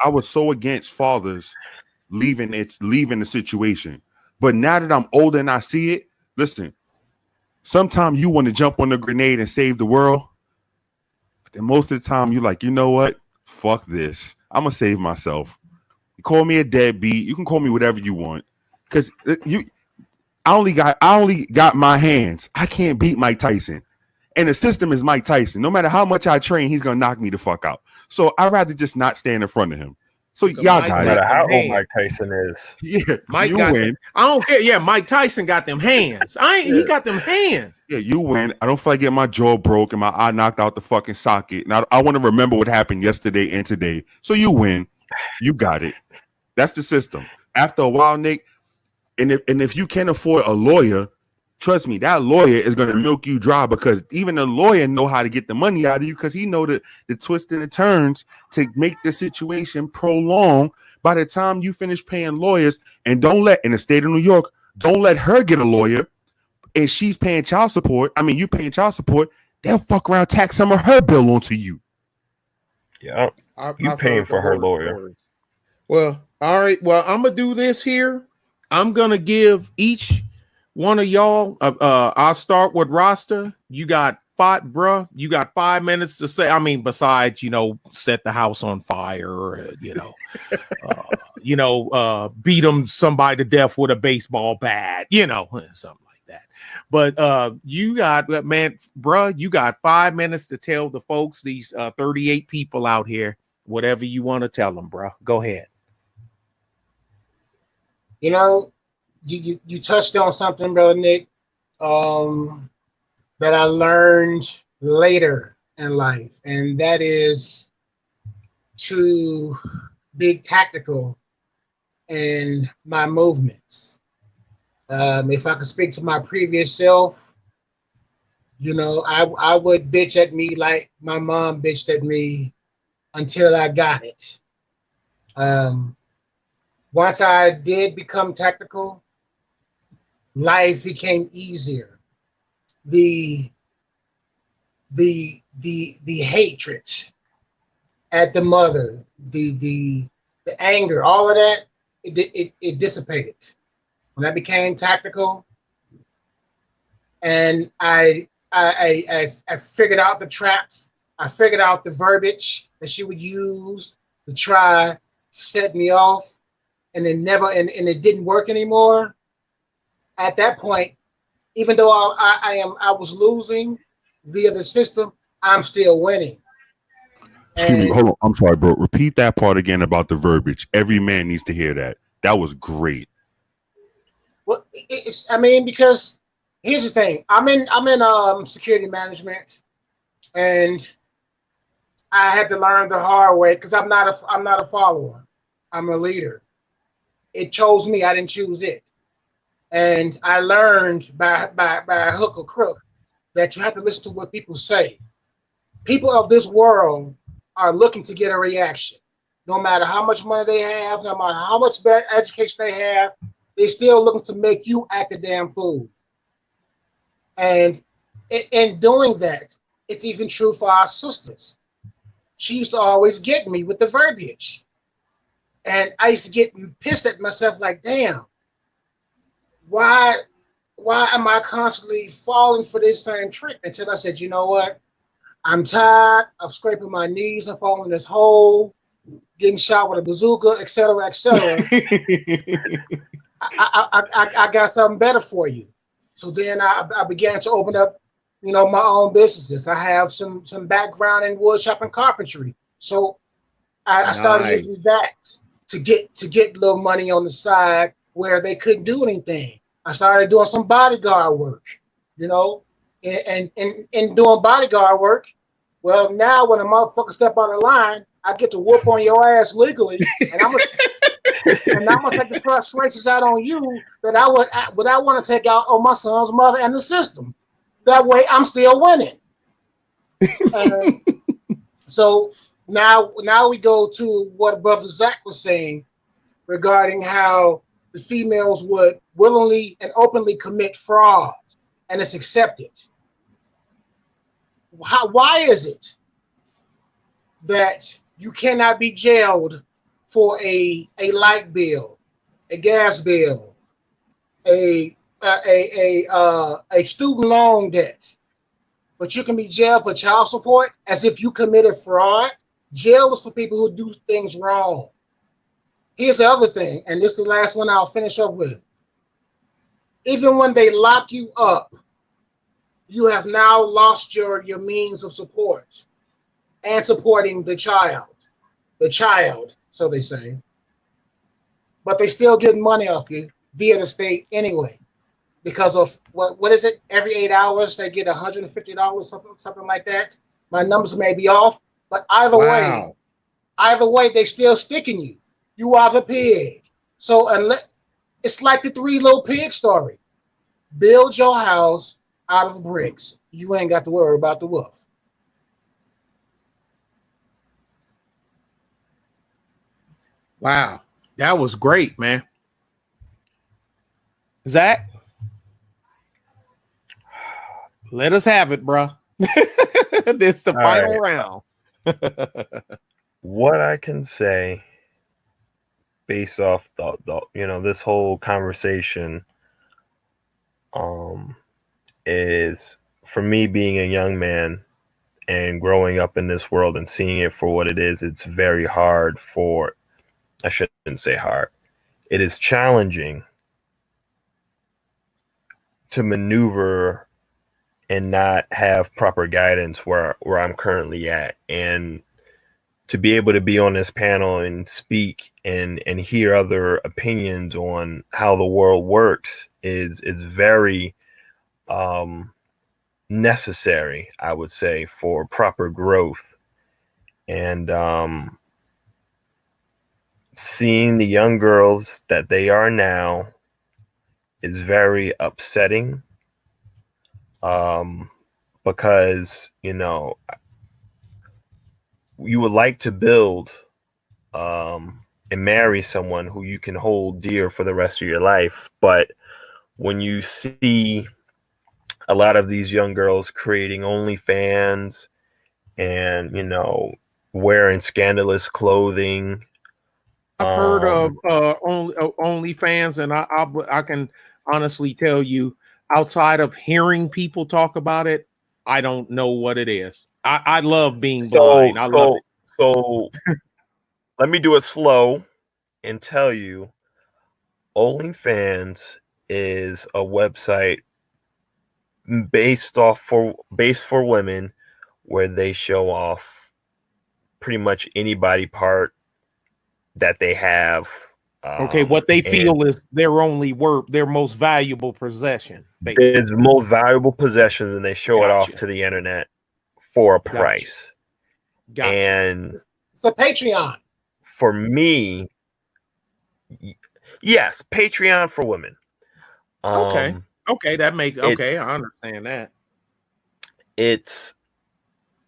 was so against fathers leaving the situation. But now that I'm older and I see it, listen, sometimes you want to jump on the grenade and save the world. But then most of the time you're like, you know what? Fuck this. I'm going to save myself. You call me a deadbeat. You can call me whatever you want. Because I only got my hands. I can't beat Mike Tyson. And the system is Mike Tyson. No matter how much I train, he's going to knock me the fuck out. So I'd rather just not stand in front of him. So y'all got it. No matter how old Mike Tyson is. Yeah, Mike got win. I don't care. Yeah, Mike Tyson got them hands. He got them hands. Yeah, you win. I don't feel like getting my jaw broke and my eye knocked out the fucking socket. Now I want to remember what happened yesterday and today. So you win. You got it. That's the system. After a while, Nick, and if you can't afford a lawyer, trust me, that lawyer is going to milk you dry, because even the lawyer know how to get the money out of you, because he know the twists and the turns to make the situation prolong. By the time you finish paying lawyers, and in the state of New York, don't let her get a lawyer, and she's paying child support. I mean, you paying child support, they'll fuck around, tax some of her bill onto you. Yeah, you paying for her lawyer. Well, all right. Well, I'm gonna do this here. I'm gonna give each one of y'all, I'll start with Rasta. You got 5 minutes to say. I mean, besides, set the house on fire, beat somebody to death with a baseball bat, something like that. But you got, man, bruh, you got 5 minutes to tell the folks, these 38 people out here, whatever you want to tell them, bruh. Go ahead. You touched on something, Brother Nick, that I learned later in life, and that is to be tactical in my movements. If I could speak to my previous self, you know, I would bitch at me like my mom bitched at me until I got it. Once I did become tactical, life became easier. The the hatred at the mother, the anger, all of that, it dissipated when I became tactical, and I figured out the traps. I figured out the verbiage that she would use to try to set me off, and it didn't work anymore. At that point, even though I was losing via the system, I'm still winning. Excuse me, And hold on. I'm sorry, bro. Repeat that part again about the verbiage. Every man needs to hear that. That was great. well, I mean, because here's the thing: I'm in security management, and I had to learn the hard way because I'm not a follower. I'm a leader. It chose me. I didn't choose it. And I learned by hook or crook that you have to listen to what people say. People of this world are looking to get a reaction. No matter how much money they have, no matter how much better education they have, they're still looking to make you act a damn fool. And in doing that, it's even true for our sisters. She used to always get me with the verbiage. And I used to get pissed at myself like, damn, why am I constantly falling for this same trick? Until I said, you know what? I'm tired of scraping my knees and falling in this hole, getting shot with a bazooka, etc., etc. I got something better for you. So then I began to open up, you know, my own businesses. I have some background in wood shop and carpentry, so I started Nice. using that to get little money on the side where they couldn't do anything. I started doing some bodyguard work, you know, and doing bodyguard work. Well, now when a motherfucker step out of line, I get to whoop on your ass legally, and I'm gonna take the frustrations out on you that I want to take out on my son's mother and the system. That way, I'm still winning. So now we go to what Brother Zach was saying regarding how the females would willingly and openly commit fraud, and it's accepted. Why is it that you cannot be jailed for a light bill, a gas bill, a student loan debt, but you can be jailed for child support as if you committed fraud? Jail is for people who do things wrong. Here's the other thing, and this is the last one I'll finish up with. Even when they lock you up, you have now lost your means of support and supporting the child, so they say. But they still get money off you via the state anyway, because of what is it? Every 8 hours they get $150, something like that. My numbers may be off, but either way, they still sticking you. You are the pig. So it's like the 3 Little Pig story. Build your house out of bricks. You ain't got to worry about the wolf. Wow. That was great, man. Zach, let us have it, bro. This is the final round. What I can say based off the this whole conversation is, for me being a young man and growing up in this world and seeing it for what it is, it's very hard for, I shouldn't say hard, it is challenging to maneuver and not have proper guidance where I'm currently at. And to be able to be on this panel and speak and hear other opinions on how the world works is very necessary, I would say, for proper growth. And seeing the young girls that they are now is very upsetting. Because, you know, you would like to build and marry someone who you can hold dear for the rest of your life. But when you see a lot of these young girls creating OnlyFans and, you know, wearing scandalous clothing. I've heard of OnlyFans, and I can honestly tell you, outside of hearing people talk about it, I don't know what it is. I love being blind. I love it. So let me do it slow and tell you, OnlyFans is a website based for women where they show off pretty much any body part that they have. Okay, what they feel is their only worth, their most valuable possession. Basically, it's the most valuable possession, and they show it off to the internet for a price. Gotcha. And it's a Patreon. For me, yes, Patreon for women. Okay, that makes okay. I understand that. It's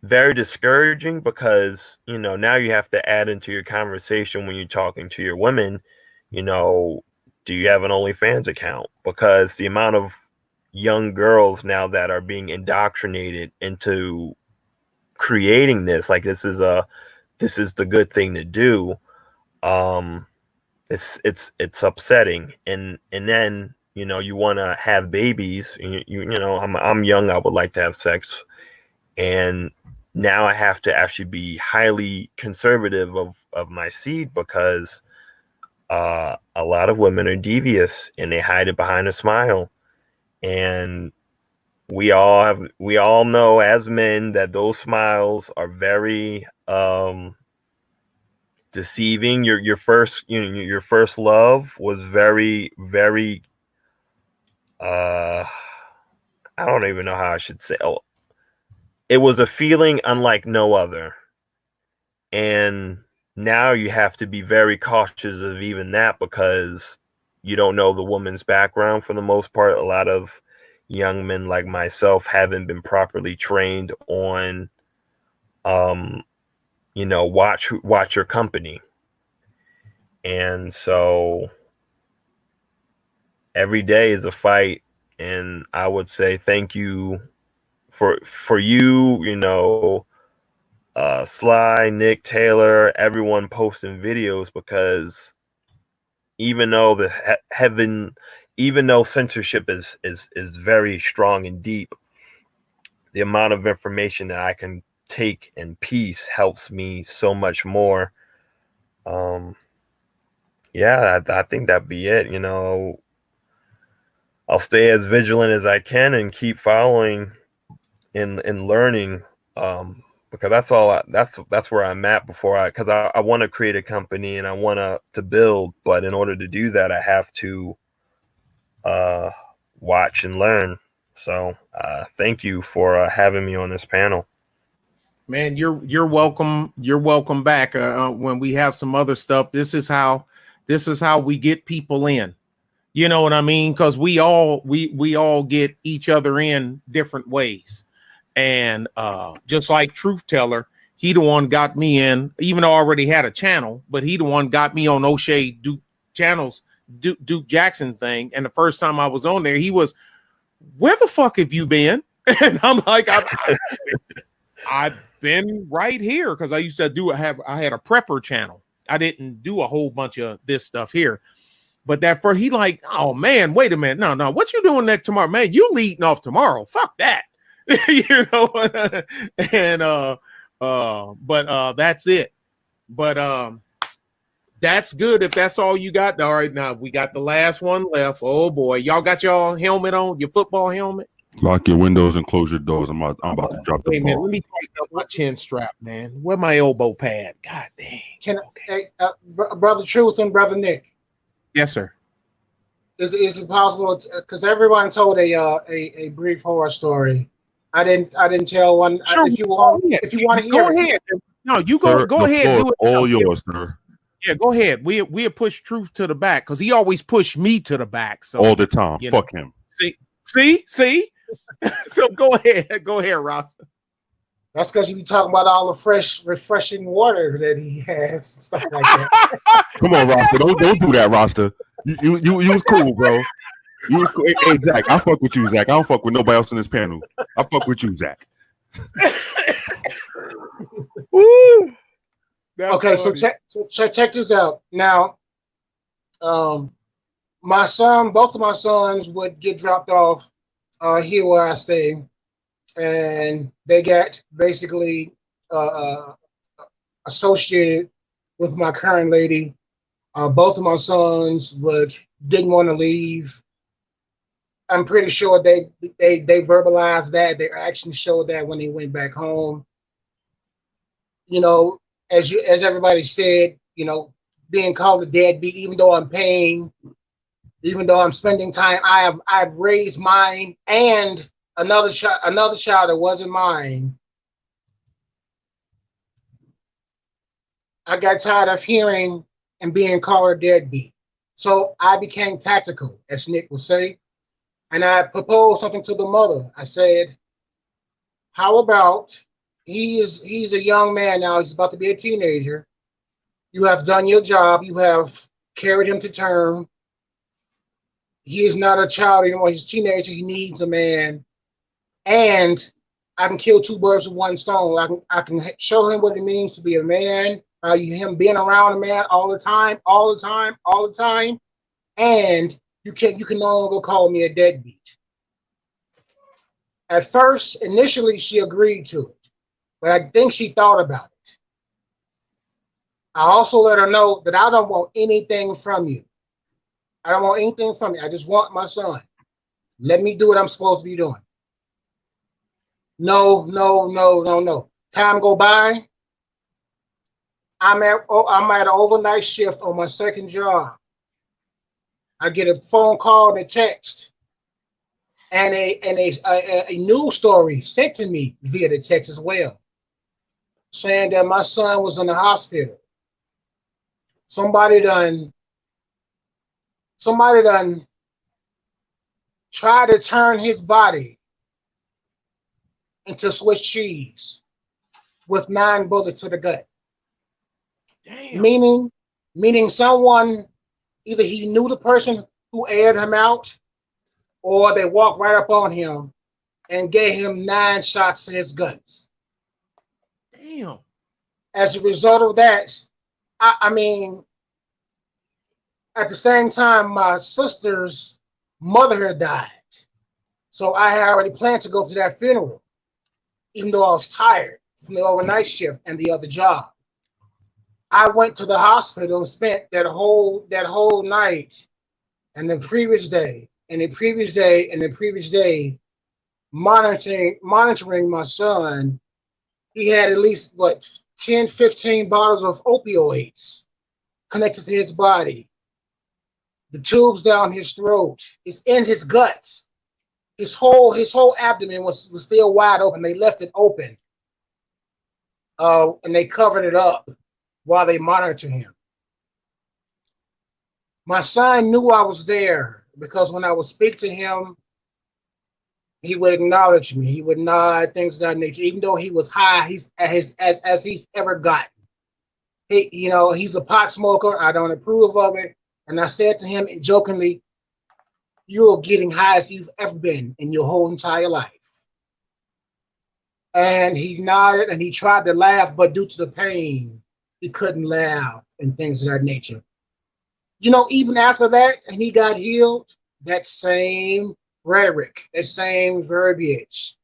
very discouraging because, you know, now you have to add into your conversation when you're talking to your women, you know, do you have an OnlyFans account? Because the amount of young girls now that are being indoctrinated into creating this, like this is the good thing to do. It's upsetting, and then, you know, you want to have babies. You know, I'm young. I would like to have sex, and now I have to actually be highly conservative of my seed because a lot of women are devious and they hide it behind a smile. And we all know as men that those smiles are very deceiving. Your first love was very, very I don't even know how I should say. Oh, it was a feeling unlike no other. And now you have to be very cautious of even that because you don't know the woman's background for the most part. A lot of young men like myself haven't been properly trained on, you know, watch your company. And so every day is a fight. And I would say thank you for you, you know, Sly, Nick, Taylor, everyone posting videos, because even though even though censorship is very strong and deep, the amount of information that I can take in peace helps me so much more. Yeah, I think that'd be it. You know, I'll stay as vigilant as I can and keep following and learning, because that's where I'm at because I want to create a company and I want to build, but in order to do that, I have to watch and learn. So thank you for having me on this panel. Man, you're welcome. You're welcome back. When we have some other stuff, this is how we get people in. You know what I mean? Because we all get each other in different ways. And just like Truth Teller, he the one got me in, even though I already had a channel, but he the one got me on O'Shea Duke Jackson thing. And the first time I was on there, he was, where the fuck have you been? And I'm like, I've been right here because I used to I had a prepper channel. I didn't do a whole bunch of this stuff here. But he like, oh man, wait a minute. No, what you doing next tomorrow? Man, you leading off tomorrow. Fuck that. You know, and but that's it. But that's good if that's all you got. All right, now we got the last one left. Oh boy, y'all got y'all helmet on, your football helmet. Lock your windows and close your doors. I'm about to drop the ball. Man, let me tighten up my chin strap, man. Where my elbow pad? God dang. Brother Truth and Brother Nick. Yes, sir. Is it possible? Because everyone told a brief horror story. I didn't tell one. Sure, if you want to hear go ahead. No, you go ahead. Do it. All yours, sir. Yeah, go ahead. We'll push truth to the back because he always pushed me to the back. So all the time. you Fuck know. him. See. So go ahead, Rasta. That's because you be talking about all the fresh, refreshing water that he has, stuff like that. Come on, Rasta. Don't do that, Rasta. You was cool, bro. You was cool. Hey, Zach, I fuck with you, Zach. I don't fuck with nobody else in this panel. I fuck with you, Zach. Woo! Okay, so check this out. Now, my son, both of my sons would get dropped off here where I stay, and they got basically associated with my current lady. Both of my sons didn't want to leave. I'm pretty sure they verbalized that. Their actions showed that when they went back home. You know, as everybody said, you know, being called a deadbeat, even though I'm paying, even though I'm spending time, I've raised mine and another child that wasn't mine. I got tired of hearing and being called a deadbeat. So I became tactical, as Nick would say, and I proposed something to the mother. I said, how about he's a young man now, he's about to be a teenager. You have done your job, you have carried him to term. He is not a child anymore, he's a teenager, he needs a man. And I can kill two birds with one stone. I can show him what it means to be a man, him being around a man all the time, and you can no longer call me a deadbeat. At first, initially, she agreed to it, but I think she thought about it. I also let her know that I don't want anything from you. I don't want anything from you. I just want my son. Let me do what I'm supposed to be doing. No. Time go by. I'm at an overnight shift on my second job. I get a phone call and a text and a news story sent to me via the text as well, saying that my son was in the hospital. Somebody done tried to turn his body into Swiss cheese with 9 bullets to the gut. Damn. Meaning someone, either he knew the person who aired him out, or they walked right up on him and gave him 9 shots to his guts. Damn. As a result of that, I mean, at the same time, my sister's mother had died. So I had already planned to go to that funeral, even though I was tired from the overnight shift and the other job. I went to the hospital and spent that whole night and the previous day and the previous day and the previous day monitoring my son. He had at least 10, 15 bottles of opioids connected to his body. The tubes down his throat. It's in his guts. His whole abdomen was still wide open. They left it open. And they covered it up while they monitored him. My son knew I was there because when I would speak to him, he would acknowledge me. He would nod, things of that nature. Even though he was high, he's as he's ever gotten. He's a pot smoker. I don't approve of it. And I said to him jokingly, "You're getting high as you've ever been in your whole entire life." And he nodded and he tried to laugh, but due to the pain, he couldn't laugh and things of that nature. Even after that, and he got healed, that same rhetoric, that same verbiage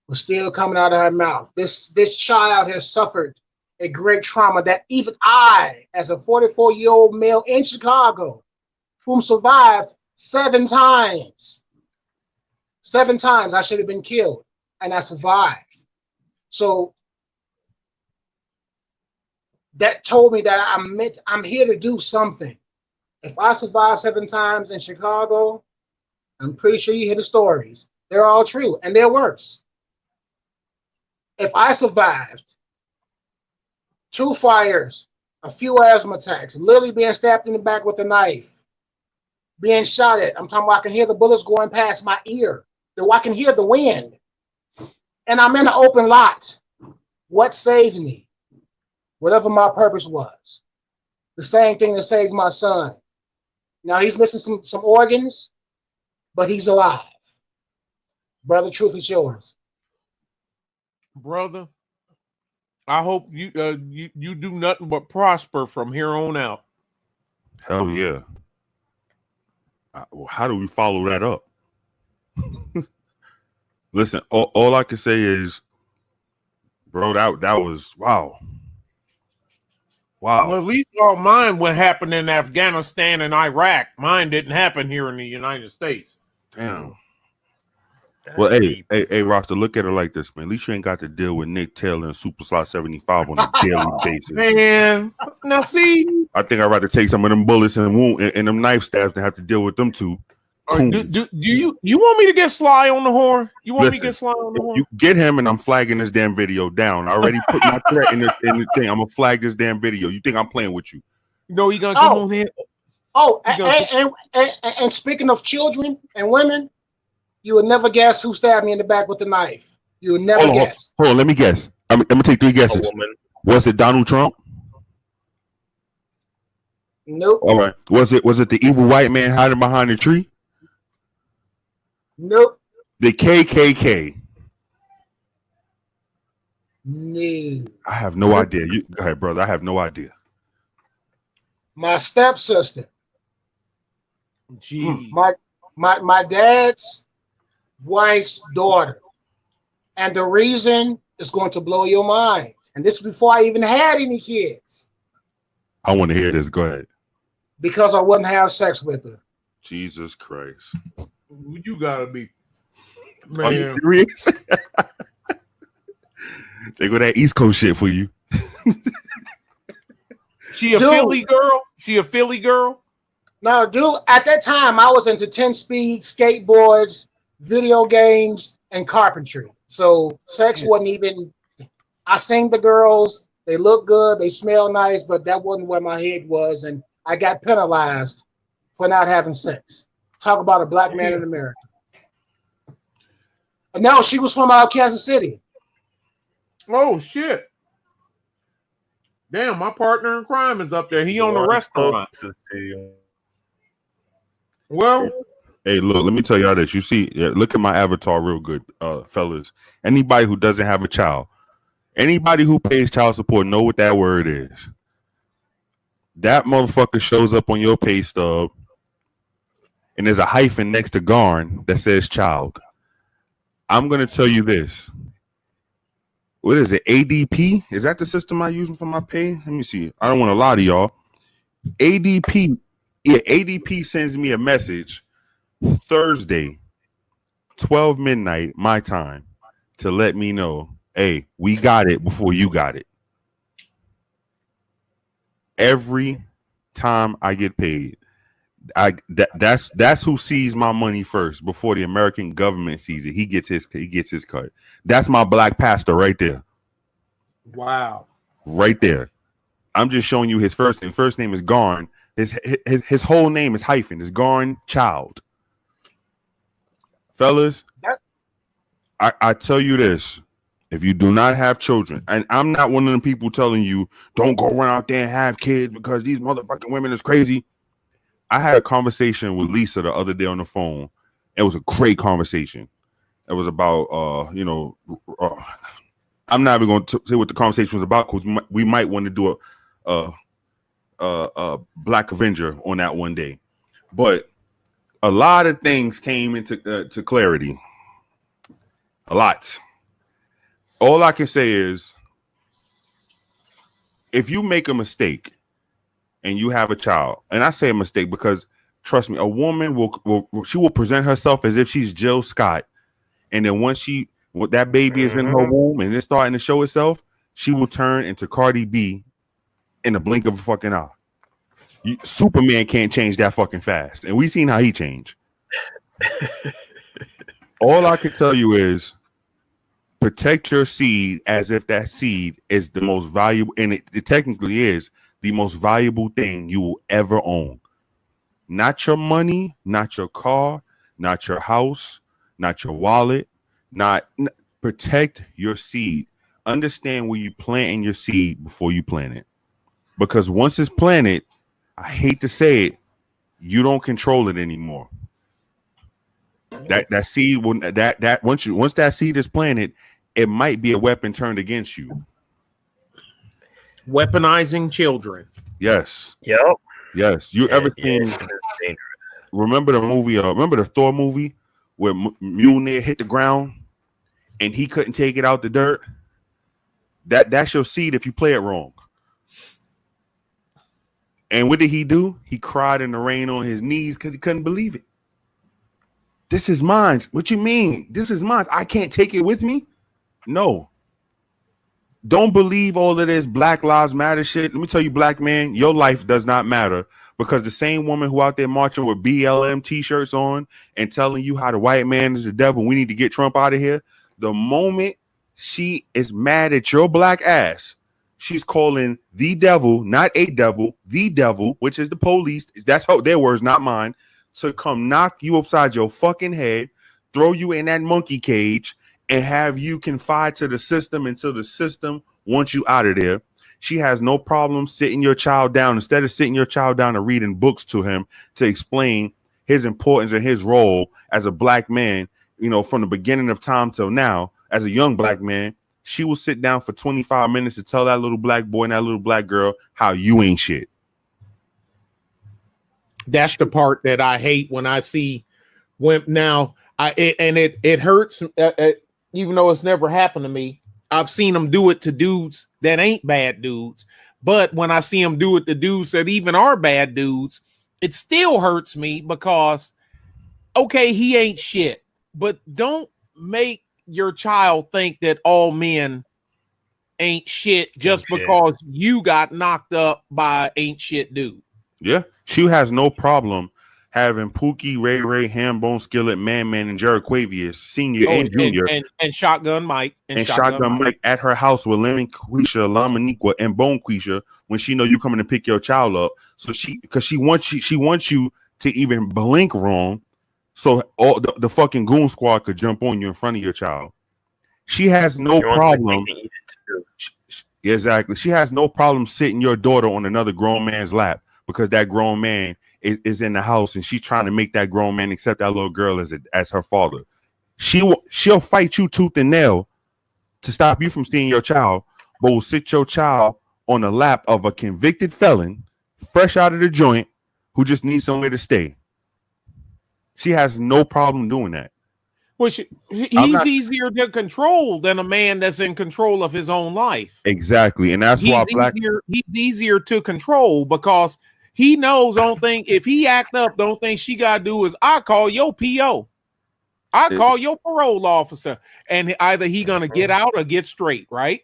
was still coming out of her mouth. This child has suffered a great trauma that even I, as a 44-year-old male in Chicago, whom survived 7 times, I should have been killed, and I survived. So that told me that I'm here to do something. If I survived 7 times in Chicago, I'm pretty sure you hear the stories. They're all true, and they're worse. If I survived 2 fires, a few asthma attacks, literally being stabbed in the back with a knife, being shot at. I'm talking about I can hear the bullets going past my ear. I can hear the wind. And I'm in an open lot. What saved me? Whatever my purpose was. The same thing that saved my son. Now he's missing some organs, but he's alive. Brother, truth is yours. Brother, I hope you do nothing but prosper from here on out. Hell yeah. How do we follow that up? Listen, all I can say is, bro, that was wow. Well, at least all mine what happened in Afghanistan and Iraq. Mine didn't happen here in the United States. Damn. Well, hey, Rasta, look at it like this, man. At least you ain't got to deal with Nick Taylor and Super Slot 75 on a daily basis. Man, now see, I think I'd rather take some of them bullets and them knife stabs than have to deal with them two. Cool. Do you want me to get Sly on the horn? You want me to get Sly on the horn? You get him, and I'm flagging this damn video down. I already put my threat in the thing. I'm gonna flag this damn video. You think I'm playing with you? No, he gonna come on here. Oh, and speaking of children and women, you would never guess who stabbed me in the back with the knife. You would never guess. Hold on, let me guess. I'm gonna take 3 guesses. Was it Donald Trump? Nope. All right. Was it the evil white man hiding behind the tree? Nope. The KKK? No. I have no idea. You go ahead, brother. I have no idea. My stepsister. Gee. My dad's wife's daughter. And the reason is going to blow your mind. And this is before I even had any kids. I want to hear this. Go ahead. Because I wouldn't have sex with her. Jesus Christ. You gotta be, man. Are you serious? Take with that East Coast shit for you. She a Philly girl? She a Philly girl? No, dude, at that time I was into 10-speed, skateboards, video games, and carpentry. So sex wasn't even, I seen the girls, they look good, they smell nice, but that wasn't where my head was, and I got penalized for not having sex. Talk about a black man in America. And no, she was from Kansas City. Oh shit! Damn, my partner in crime is up there. He on the restaurant. Well, hey, look, let me tell y'all this. You see, look at my avatar real good, fellas. Anybody who doesn't have a child, anybody who pays child support know what that word is. That motherfucker shows up on your pay stub, and there's a hyphen next to Garn that says child. I'm going to tell you this. What is it? ADP? Is that the system I use for my pay? Let me see. I don't want to lie to y'all. ADP. Yeah, ADP sends me a message Thursday, 12 midnight, my time, to let me know, hey, we got it before you got it. Every time I get paid, that's who sees my money first before the American government sees it. He gets his cut. That's my black pastor right there. Wow. Right there. I'm just showing you his first name. First name is Garn. His whole name is hyphen. It's Garn Child. Fellas, I tell you this. If you do not have children, and I'm not one of them people telling you don't go run out there and have kids because these motherfucking women is crazy. I had a conversation with Lisa the other day on the phone. It was a great conversation. It was about, I'm not even going to say what the conversation was about because we might want to do a Black Avenger on that one day. But a lot of things came into to clarity. A lot. All I can say is, if you make a mistake and you have a child, and I say a mistake because trust me, a woman will present herself as if she's Jill Scott, and then once that baby is in her womb and it's starting to show itself, she will turn into Cardi B in the blink of a fucking eye. Superman can't change that fucking fast, and we've seen how he changed. All I can tell you is, protect your seed as if that seed is the most valuable, and it technically is the most valuable thing you will ever own. Not your money, not your car, not your house, not your wallet, protect your seed. Understand where you planting your seed before you plant it. Because once it's planted, I hate to say it, you don't control it anymore. That seed will that once that seed is planted, it might be a weapon turned against you. Weaponizing children. Yes. Yep. Yes. You ever seen? Remember the movie? Remember the Thor movie where Mjolnir hit the ground and he couldn't take it out the dirt? That's your seed if you play it wrong. And what did he do? He cried in the rain on his knees because he couldn't believe it. This is mine. What you mean? This is mine. I can't take it with me? No. Don't believe all of this Black Lives Matter shit. Let me tell you, black man, your life does not matter, because the same woman who out there marching with BLM t-shirts on and telling you how the white man is the devil, we need to get Trump out of here, the moment she is mad at your black ass, she's calling the devil, not a devil, the devil, which is the police. That's how their words, not mine, to come knock you upside your fucking head, throw you in that monkey cage, and have you confide to the system until the system wants you out of there. She has no problem sitting your child down, instead of sitting your child down and reading books to him to explain his importance and his role as a black man, you know, from the beginning of time till now, as a young black man. She will sit down for 25 minutes to tell that little black boy and that little black girl how you ain't shit. That's the part that I hate when I see when now it hurts. Even though it's never happened to me, I've seen them do it to dudes that ain't bad dudes. But when I see them do it to dudes that even are bad dudes, it still hurts me because, okay, he ain't shit. But don't make your child think that all men ain't shit just because you got knocked up by ain't shit dude. Yeah, she has no problem having Pookie, Ray Ray, Hambone, Skillet, Man, and Jared Quavius, Senior and Junior, and Shotgun Mike, and Shotgun Mike at her house with Lemon Quisha, Lamaniqua, and Bone Quisha when she know you coming to pick your child up. So because she wants you to even blink wrong, so all the fucking goon squad could jump on you in front of your child. She has no problem. Exactly, she has no problem sitting your daughter on another grown man's lap because that grown man is in the house and she's trying to make that grown man accept that little girl as her father. She'll fight you tooth and nail to stop you from seeing your child, but will sit your child on the lap of a convicted felon, fresh out of the joint, who just needs somewhere to stay. She has no problem doing that. Well, he's easier to control than a man that's in control of his own life. Exactly, and that's why he's easier to control because he knows. Don't think if he act up, don't think she gotta do is I call your PO, call your parole officer, and either he gonna get out or get straight. Right?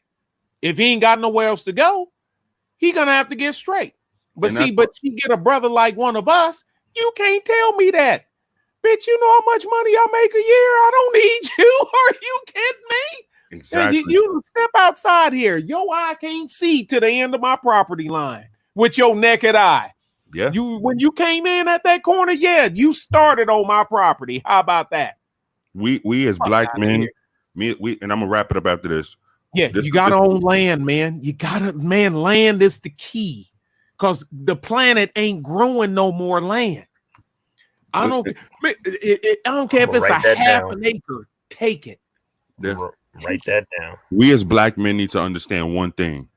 If he ain't got nowhere else to go, he gonna have to get straight. But you get a brother like one of us, you can't tell me that. Bitch, you know how much money I make a year? I don't need you. Are you kidding me? Exactly. You step outside here. Your eye can't see to the end of my property line with your naked eye. Yeah. When you came in at that corner, you started on my property. How about that? We as black men, and I'm gonna wrap it up after this. Yeah, you gotta own land, man. Land is the key because the planet ain't growing no more land. I don't care if it's a half an acre. Take it. Yeah. Write that down. We as black men need to understand one thing.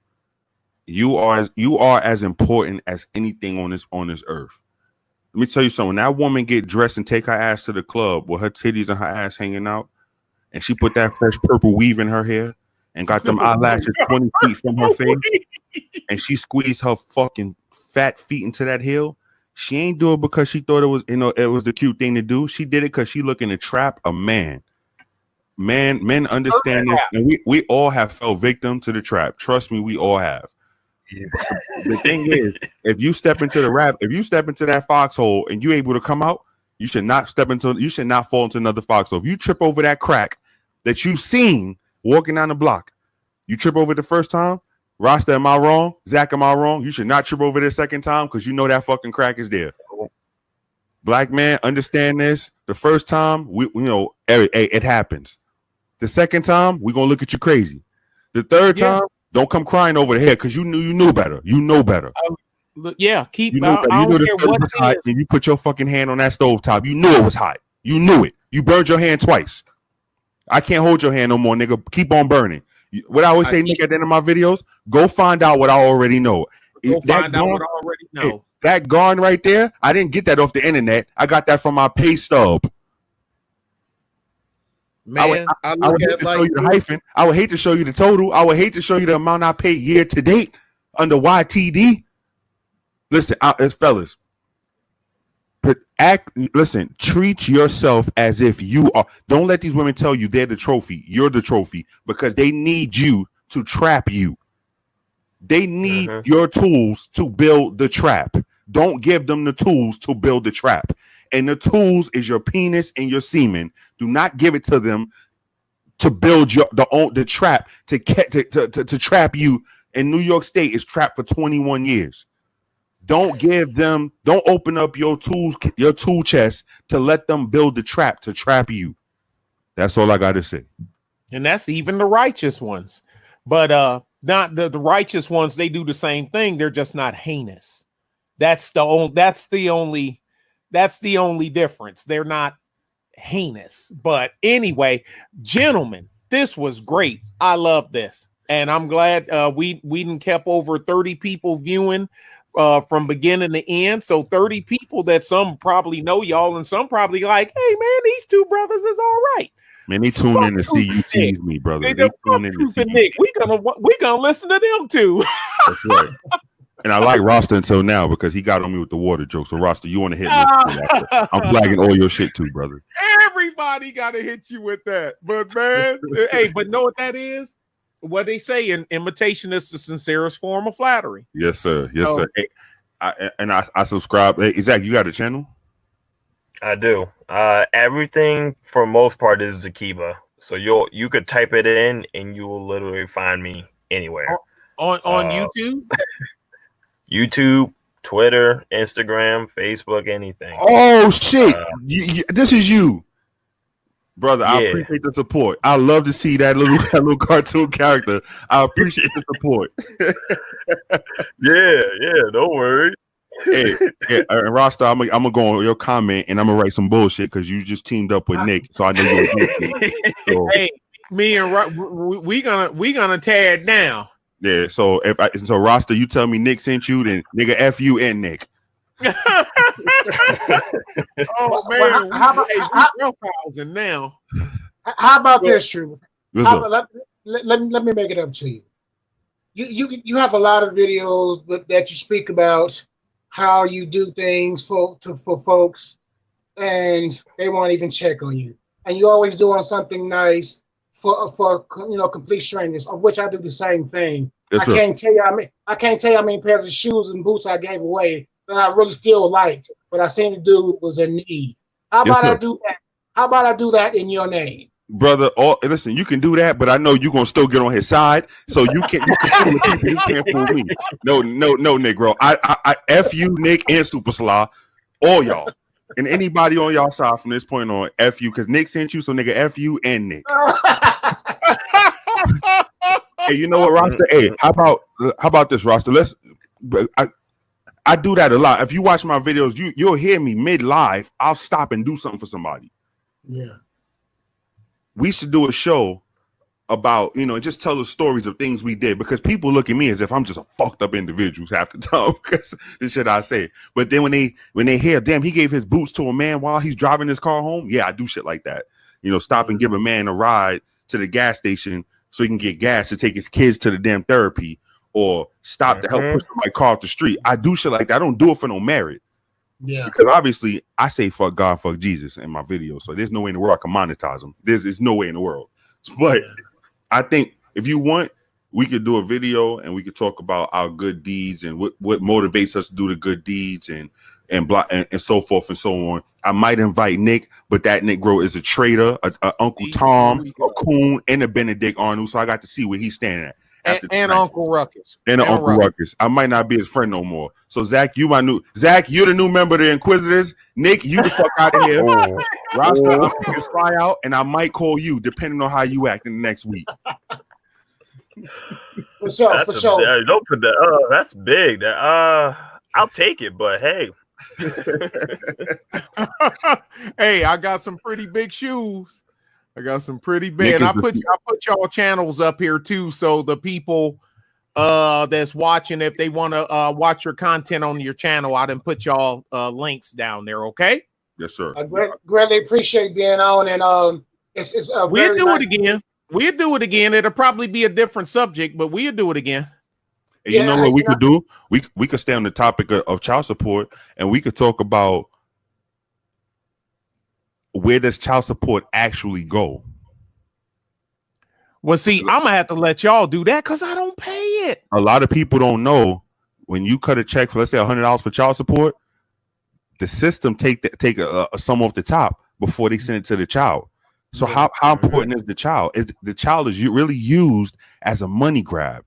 You are as important as anything on this earth. Let me tell you something. When that woman get dressed and take her ass to the club with her titties and her ass hanging out, and she put that fresh purple weave in her hair and got them eyelashes 20 feet from her face, and she squeezed her fucking fat feet into that heel. She ain't do it because she thought it was the cute thing to do. She did it because she looking to trap a man. Men understand this, and we all have fell victim to the trap. Trust me, we all have. The thing is, if you step into that foxhole and you able to come out, you should not fall into another foxhole. If you trip over that crack that you've seen walking down the block, you trip over it the first time, Rasta, am I wrong? Zach, am I wrong? You should not trip over there second time because you know that fucking crack is there. Black man, understand this. The first time, it happens. The second time, we're gonna look at you crazy. The third time, don't come crying over the head because you knew better. You know better. Keep. You know better. You knew the stove was hot, and you put your fucking hand on that stove top. You knew it was hot. You knew it. You burned your hand twice. I can't hold your hand no more, nigga. Keep on burning. What I always say, Nick, at the end of my videos, go find out what I already know. That garn right there, I didn't get that off the internet. I got that from my pay stub. Man, I would hate to show you the hyphen. I would hate to show you the total. I would hate to show you the amount I paid year to date under YTD. Listen, fellas. Treat yourself as if you are. Don't let these women tell you they're the trophy. You're the trophy because they need you to trap you. They need your tools to build the trap. Don't give them the tools to build the trap. And the tools is your penis and your semen. Do not give it to them to build the trap to trap you. In New York State is trapped for 21 years. Don't open up your tool chest to let them build the trap to trap you. That's all I got to say. And that's even the righteous ones. But not the righteous ones, they do the same thing. They're just not heinous. That's the only difference. They're not heinous. But anyway, gentlemen, this was great. I love this. And I'm glad we done kept over 30 people viewing from beginning to end. So 30 people that some probably know y'all and some probably like, hey man, these two brothers is all right. Man, they tune in to see you tease me, brother. They tune in to see Nick. We gonna listen to them too. That's right. And I like Rasta until now because he got on me with the water joke. So Rasta, you want to hit me? I'm flagging all your shit too, brother. Everybody gotta hit you with that. But man, hey, but know what that is? What they say in imitation is the sincerest form of flattery. Yes, sir. Yes, sir. Hey, I subscribe. Hey, Zach, you got a channel? I do. Everything for most part is Zakiba. So you could type it in and you will literally find me anywhere. On YouTube? YouTube, Twitter, Instagram, Facebook, anything. Oh shit. This is you. Brother, I appreciate the support. I love to see that little cartoon character. I appreciate the support. yeah, don't worry. Hey, Rasta, I'm gonna go on your comment and I'm gonna write some bullshit because you just teamed up with Nick, so I know you're so. Hey, me and we gonna tear it down. Yeah, so so Rasta, you tell me Nick sent you, then nigga F you and Nick. Oh man, how about this, True? Let me make it up to you. You have a lot of videos that you speak about how you do things for folks, and they won't even check on you. And you always doing something nice for complete strangers, of which I do the same thing. Yes, I can't tell you how many pairs of shoes and boots I gave away that I really still liked, but I seen the dude was in need. How about I do that? How about I do that in your name? Brother, listen, you can do that, but I know you're gonna still get on his side, so you can't fool me. No, Nick, bro. I F you, Nick, and Super Slaw, all y'all. And anybody on y'all side from this point on, F you, because Nick sent you, so nigga F you and Nick. Hey, you know what, Rasta? Hey, how about this, Rasta? I do that a lot. If you watch my videos, you'll hear me mid-live. I'll stop and do something for somebody. Yeah. We should do a show about, just tell the stories of things we did, because people look at me as if I'm just a fucked up individual half the time because the shit I say. But then when they hear, damn, he gave his boots to a man while he's driving his car home. Yeah, I do shit like that. Stop and give a man a ride to the gas station so he can get gas to take his kids to the damn therapy, or stop to help push my car off the street. I do shit like that. I don't do it for no merit. Yeah. Because obviously I say fuck God, fuck Jesus in my videos. So there's no way in the world I can monetize them. There's no way in the world. But I think if you want, we could do a video and we could talk about our good deeds and what motivates us to do the good deeds and so forth and so on. I might invite Nick, but that Negro is a traitor, a Uncle Tom, a Coon, and a Benedict Arnold. So I got to see where he's standing at. and Uncle Ruckus. And Uncle Ruckus. I might not be his friend no more. So Zach, you're the new member of the Inquisitors. Nick, you the fuck out of here. Rasta, I'm gonna fly out, and I might call you depending on how you act in the next week. For sure. Don't put that. That's big. I'll take it, but hey. Hey, I got some pretty big shoes. I got some pretty big. And I put y'all channels up here too, so the people that's watching, if they want to watch your content on your channel, I didn't put y'all links down there. Okay. Yes, sir. I greatly appreciate being on, and we'll do it again. We'll do it again. It'll probably be a different subject, but we'll do it again. And you know what we could do? We could stay on the topic of child support, and we could talk about where does child support actually go? Well, see, I'm gonna have to let y'all do that because I don't pay it. A lot of people don't know when you cut a check for, let's say, $100 for child support, the system take a sum off the top before they send it to the child. So how important is the child? The child is really used as a money grab.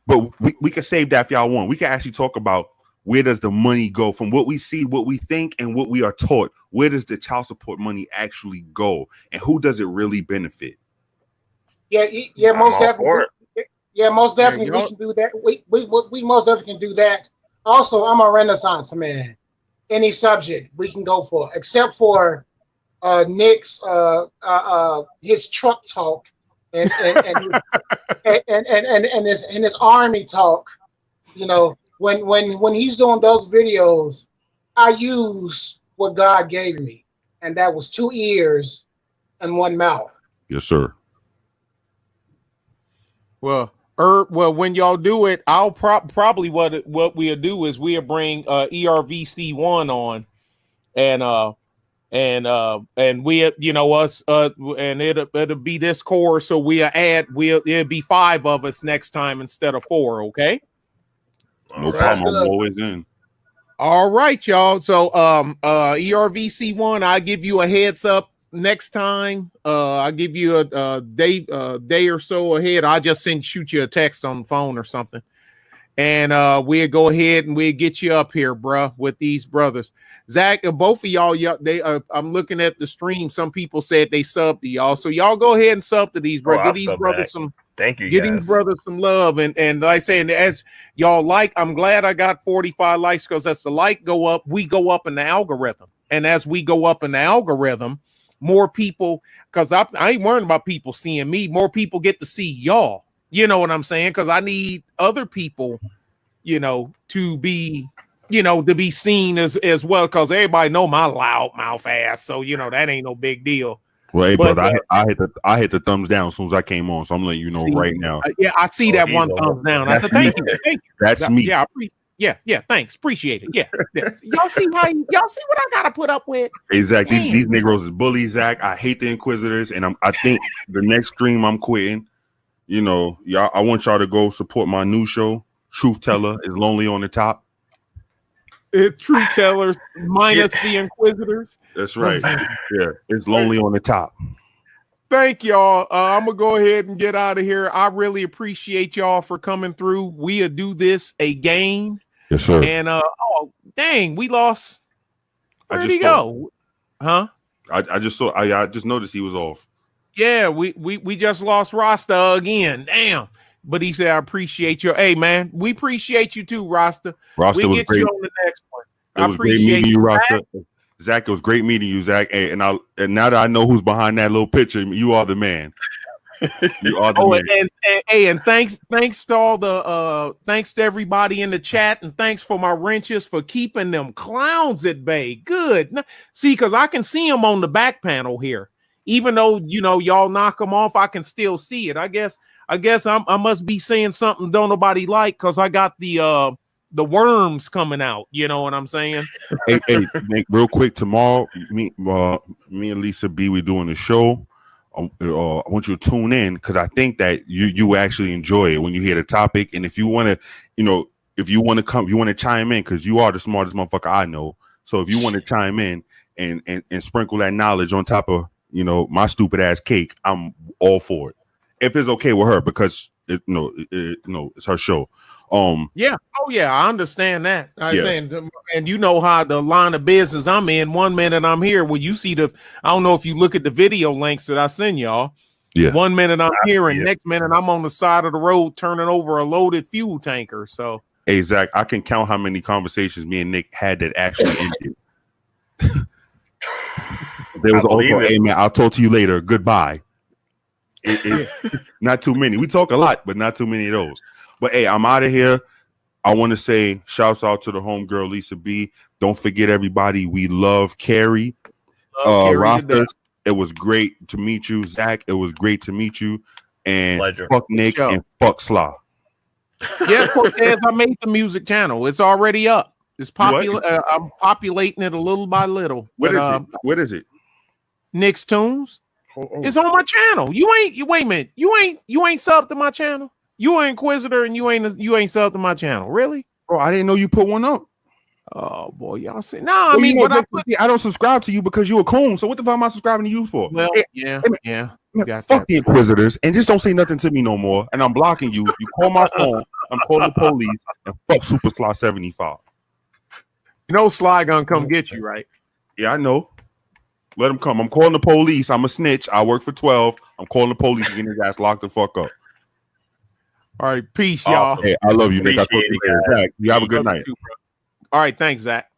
But we can save that if y'all want. We can actually talk about where does the money go from what we see, what we think, and what we are taught. Where does the child support money actually go, and who does it really benefit? Yeah, most definitely. Yeah, most definitely we can do that. We most definitely can do that. Also, I'm a Renaissance man. Any subject we can go for, except for Nick's his truck talk and his army talk. You know, when he's doing those videos, I use what God gave me, and that was 2 ears and 1 mouth. Yes, sir. Well, when y'all do it, I'll probably what we'll do is we'll bring ERVC1 on, and we, you know, us and it'll be this core, so it'll be 5 of us next time instead of 4. Okay. No problem. I'm always in. All right, y'all. So ERVC1, I'll give you a heads up next time. I'll give you a day or so ahead. I'll just shoot you a text on the phone or something, and we'll go ahead and we'll get you up here, bruh, with these brothers. Zach, both of y'all, I'm looking at the stream. Some people said they subbed to y'all, so y'all go ahead and sub to these brothers. Give these brothers some. Thank you. Get these brothers some love, and like I say, and as y'all like, I'm glad I got 45 likes, because as the like go up, we go up in the algorithm, and as we go up in the algorithm, more people, because I ain't worrying about people seeing me. More people get to see y'all. You know what I'm saying? Because I need other people, you know, to be seen as well. Because everybody know my loud mouth ass, so you know that ain't no big deal. Well, hey, brother, I hit the thumbs down as soon as I came on, so I'm letting you know right now. I see that one thumbs down. I said, thank you. That's me. Yeah, thanks, appreciate it. Yeah. Y'all see what I gotta put up with? Hey, Zach, these Negroes is bullies, Zach. I hate the Inquisitors, and I think the next stream I'm quitting. You know, y'all, I want y'all to go support my new show, Truth Teller is Lonely on the Top. Truth Tellers minus the Inquisitors. That's right. Yeah, it's Lonely on the Top. Thank y'all. I'm gonna go ahead and get out of here. I really appreciate y'all for coming through. We'll do this again. Yes, sir. And oh dang, we lost. Where'd he go? Huh? I just noticed he was off. Yeah, we just lost Rasta again. Damn. But he said, I appreciate you. Hey man, we appreciate you too, Rasta. Rasta was get great. You on the next one. It was great meeting you, Rasta. Zach, it was great meeting you, Zach. Hey, and now that I know who's behind that little picture, you are the man. You are the man. And thanks to all the thanks to everybody in the chat, and thanks for my wrenches for keeping them clowns at bay. Good. See, because I can see them on the back panel here. Even though y'all knock them off, I can still see it. I guess I must be saying something don't nobody like, because I got the worms coming out. You know what I'm saying? Hey, Nick, real quick, tomorrow, me and Lisa B, we're doing a show. I want you to tune in, because I think that you actually enjoy it when you hear the topic. And if you want to come, you want to chime in, because you are the smartest motherfucker I know. So if you want to chime in and sprinkle that knowledge on top of my stupid ass cake, I'm all for it. If it's okay with her, because it's her show. Yeah. Oh yeah, I understand that. I Yeah. saying, and you know how the line of business I'm in. 1 minute I'm here. Well, you see I don't know if you look at the video links that I send y'all. Yeah. 1 minute I'm here, and next minute I'm on the side of the road turning over a loaded fuel tanker. So, hey Zach, I can count how many conversations me and Nick had that actually ended. There was also, hey man, I'll talk to you later. Goodbye. Not too many. We talk a lot, but not too many of those. But hey, I'm out of here. I want to say shouts out to the homegirl Lisa B. Don't forget, everybody, we love Carrie. Rastaz, it was great to meet you. Zach, it was great to meet you. And pleasure. Fuck Nick and fuck Sly. Yeah, Cortez, I made the music channel. It's already up. It's popular. I'm populating it a little by little. What is it? What is it? Nick's Tunes. It's on my channel. Wait a minute. You ain't subbed to my channel. You an Inquisitor and you ain't subbed to my channel. Really? Bro, I didn't know you put one up. Oh boy, y'all say no. I mean, but I don't subscribe to you because you a coon. So what the fuck am I subscribing to you for? Well, yeah. Fuck the Inquisitors and just don't say nothing to me no more. And I'm blocking you. You call my phone. I'm calling the police and fuck Super Sly 75. You know Sly gonna come get you, right? Yeah, I know. Let him come. I'm calling the police. I'm a snitch. I work for 12. I'm calling the police and getting his ass locked the fuck up. All right, peace, y'all. Hey, I love you, Nick. I talk to you later. Zach, you have a good night. All right, thanks, Zach.